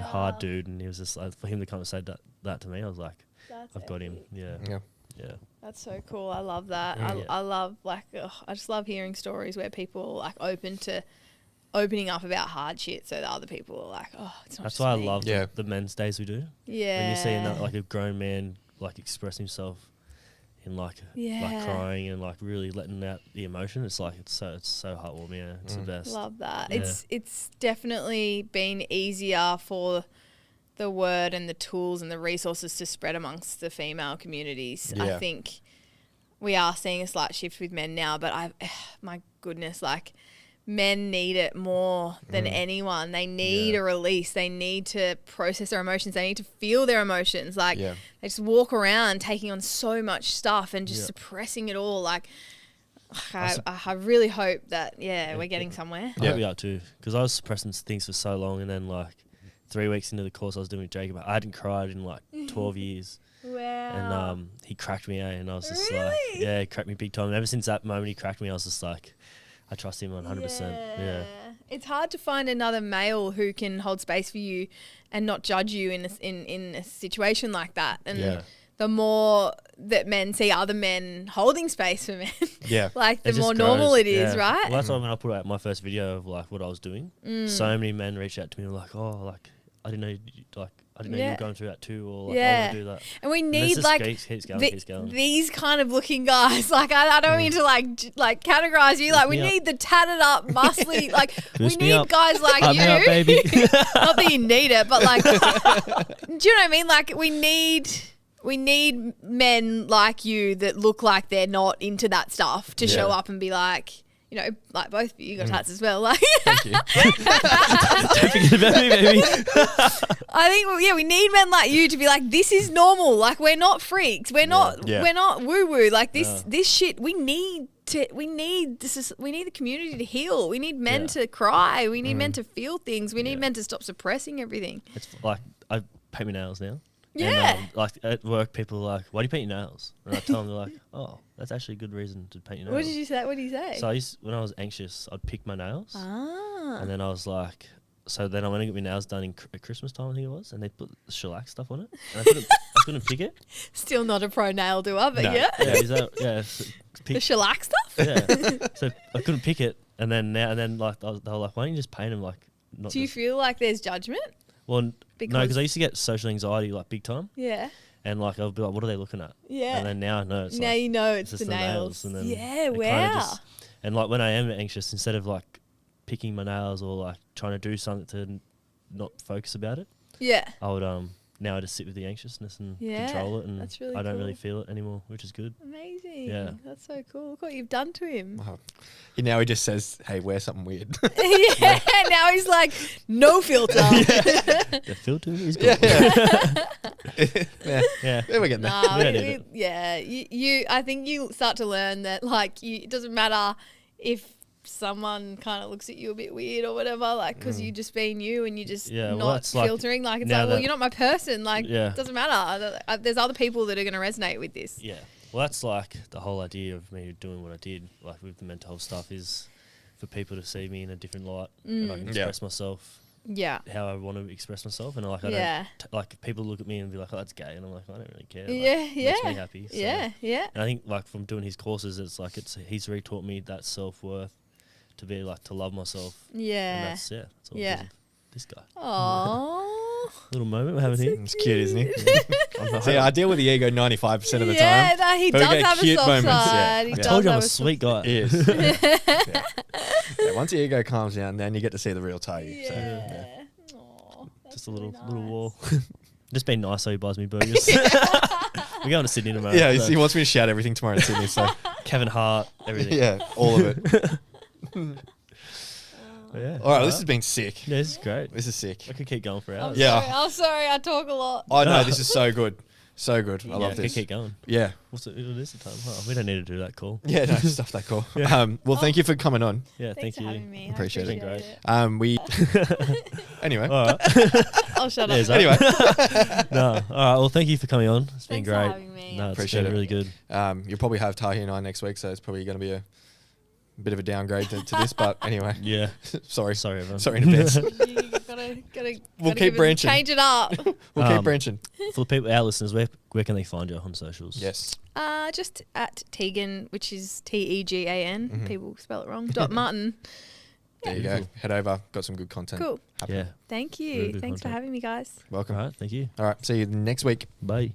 hard dude, and he was just like, for him to come and say that to me, I was like, I've got him. Yeah. That's so cool. I love that. Yeah. I love I just love hearing stories where people are like opening up about hard shit, so the other people are like, oh, it's not. That's just why I me. love Yeah. the men's days we do. Yeah. When you see that, like a grown man like express himself in like crying and like really letting out the emotion, it's like it's so heartwarming. Yeah, it's the best. Love that. Yeah. It's definitely been easier for the word and the tools and the resources to spread amongst the female communities. Yeah. I think we are seeing a slight shift with men now, but my goodness, like men need it more than anyone. They need a release. They need to process their emotions. They need to feel their emotions. Like they just walk around taking on so much stuff and just suppressing it all. Like I really hope that we're getting somewhere. I hope we are too, because I was suppressing things for so long, and then like 3 weeks into the course I was doing with Jacob, I hadn't cried in like 12 years. Wow. And he cracked me, and I was just like, Really? yeah, he cracked me big time. And ever since that moment he cracked me, I was just like, I trust him 100%. Yeah. It's hard to find another male who can hold space for you and not judge you in a situation like that. And the more that men see other men holding space for men. Yeah. Like the It just more grows, normal it is, yeah. right? Well, that's why when I put out my first video of like what I was doing, so many men reached out to me and were like, "Oh, like I didn't know, I didn't know you Yeah. were going through that too, or like I Yeah. want to do that." And we And need this like just keeps going, the- keeps going. these kind of looking guys. Like I don't mean to like categorize you. Like we me up. need the tatted up, muscly. Like we Boost me need up. guys like Hype you. me up, baby. Not that you need it, but like, do you know what I mean? Like we need men like you that look like they're not into that stuff to show Yeah. up and be like, you know, like both of you got tats as well. Like Thank you. Don't forget about me, baby. I think, yeah, we need men like you to be like, this is normal. Like we're not freaks. We're not Yeah. woo woo. Like this Yeah. this shit. We need the community to heal. We need men Yeah. to cry. We need men to feel things. We need men to stop suppressing everything. It's like I paint my nails now. Yeah. And, like at work, people are like, "Why do you paint your nails?" And I tell them, they're like, "Oh, that's actually a good reason to paint your nails." What did you say? What did you say? So when I was anxious, I'd pick my nails, Ah. and then I was like, so then I went and got my nails done at Christmas time, I think it was, and they put the shellac stuff on it, and I couldn't pick it. Still not a pro nail doer, but No. yeah. Yeah, is that so The pick, shellac stuff? yeah. So I couldn't pick it, and then like they were like, "Why don't you just paint them like not?" Do you just, feel like there's judgment? well, no, because- because I used to get social anxiety like big time, Yeah. and like I'll be like, "What are they looking at?" Yeah. And then now I know it's Now like, you know it's just the nails. and then Yeah, it kinda wow. and like when I am anxious, instead of like picking my nails or like trying to do something to not focus about it, Yeah. I would now I just sit with the anxiousness and Yeah, control it, and that's really I don't really cool. feel it anymore, which is good. Amazing. Yeah. That's so cool. Look what you've done to him. Wow. Now he just says, "Hey, wear something weird." yeah. Now he's like, no filter. The filter is good. yeah. Yeah. Yeah, we're getting there. Nah, We don't need it. yeah. You I think you start to learn that like it doesn't matter if someone kind of looks at you a bit weird or whatever, like because you just being you and you just Yeah, well, not that's like- filtering. Like it's now like, well, that- you're not my person. Like Yeah. it doesn't matter. There's other people that are going to resonate with this. Yeah. Well, that's like the whole idea of me doing what I did, like with the mental health stuff, is for people to see me in a different light and I can express myself Yeah. how I want to express myself, and like I Yeah. don't like people look at me and be like, "Oh, that's gay," and I'm like, I don't really care. Like, Yeah. it Yeah. makes me happy. So. Yeah. Yeah. And I think like from doing his courses, it's like he's really taught me that self-worth, to be like to love myself. And Yeah. that's all Yeah. because of this guy. Aww. Little moment we're having here. It's cute, isn't he? I'm not- See, I deal with the ego 95% of the Yeah, time. no, he But we does get have a cute soft moments, yeah. side. He I I does told you I'm have a sweet guy. He is. Yeah. Yeah, once the ego calms down, then you get to see the real Tahi. So. Yeah. Aw, that's Just a really little nice. wall. Just being nice so he buys me burgers. We're going to Sydney tomorrow. Yeah, so he wants me to shout everything tomorrow in Sydney. So Kevin Hart, everything. yeah, all of it. But yeah. All right, this has been sick. Yeah, this is great. This is sick. I could keep going for hours. Yeah. I'm sorry, I talk a lot. Oh no, this is so good. So good. I Yeah, love I could this. keep going. Yeah. What is the time? Oh, we don't need to do that call. Yeah, no, stuff that cool. Well, thank you for coming on. Yeah, Thanks thank for you. having me. I Appreciate it. Great. We anyway. All right. I'll shut Yeah, up. is that- Anyway, No. All right. Well, thank you for coming on. It's been Thanks for great. having me. No, it's Appreciate been it. really good. you'll probably have Tahi and I next week, so it's probably going to be a bit of a downgrade to this. But anyway, Yeah. sorry, Sorry, everyone. sorry in advance. You gotta We'll gotta keep give it- branching. Change it up. We'll keep Um, branching. For the people, our listeners, where can they find you on socials? Yes. Just at Tegan, which is Tegan. Mm-hmm. People spell it wrong. Martin. There you go. Head over. Got some good content. Cool. happening. Yeah. Thank Really you. good Thanks for content. having me, guys. Welcome. All right. Thank you. All right. See you next week. Bye.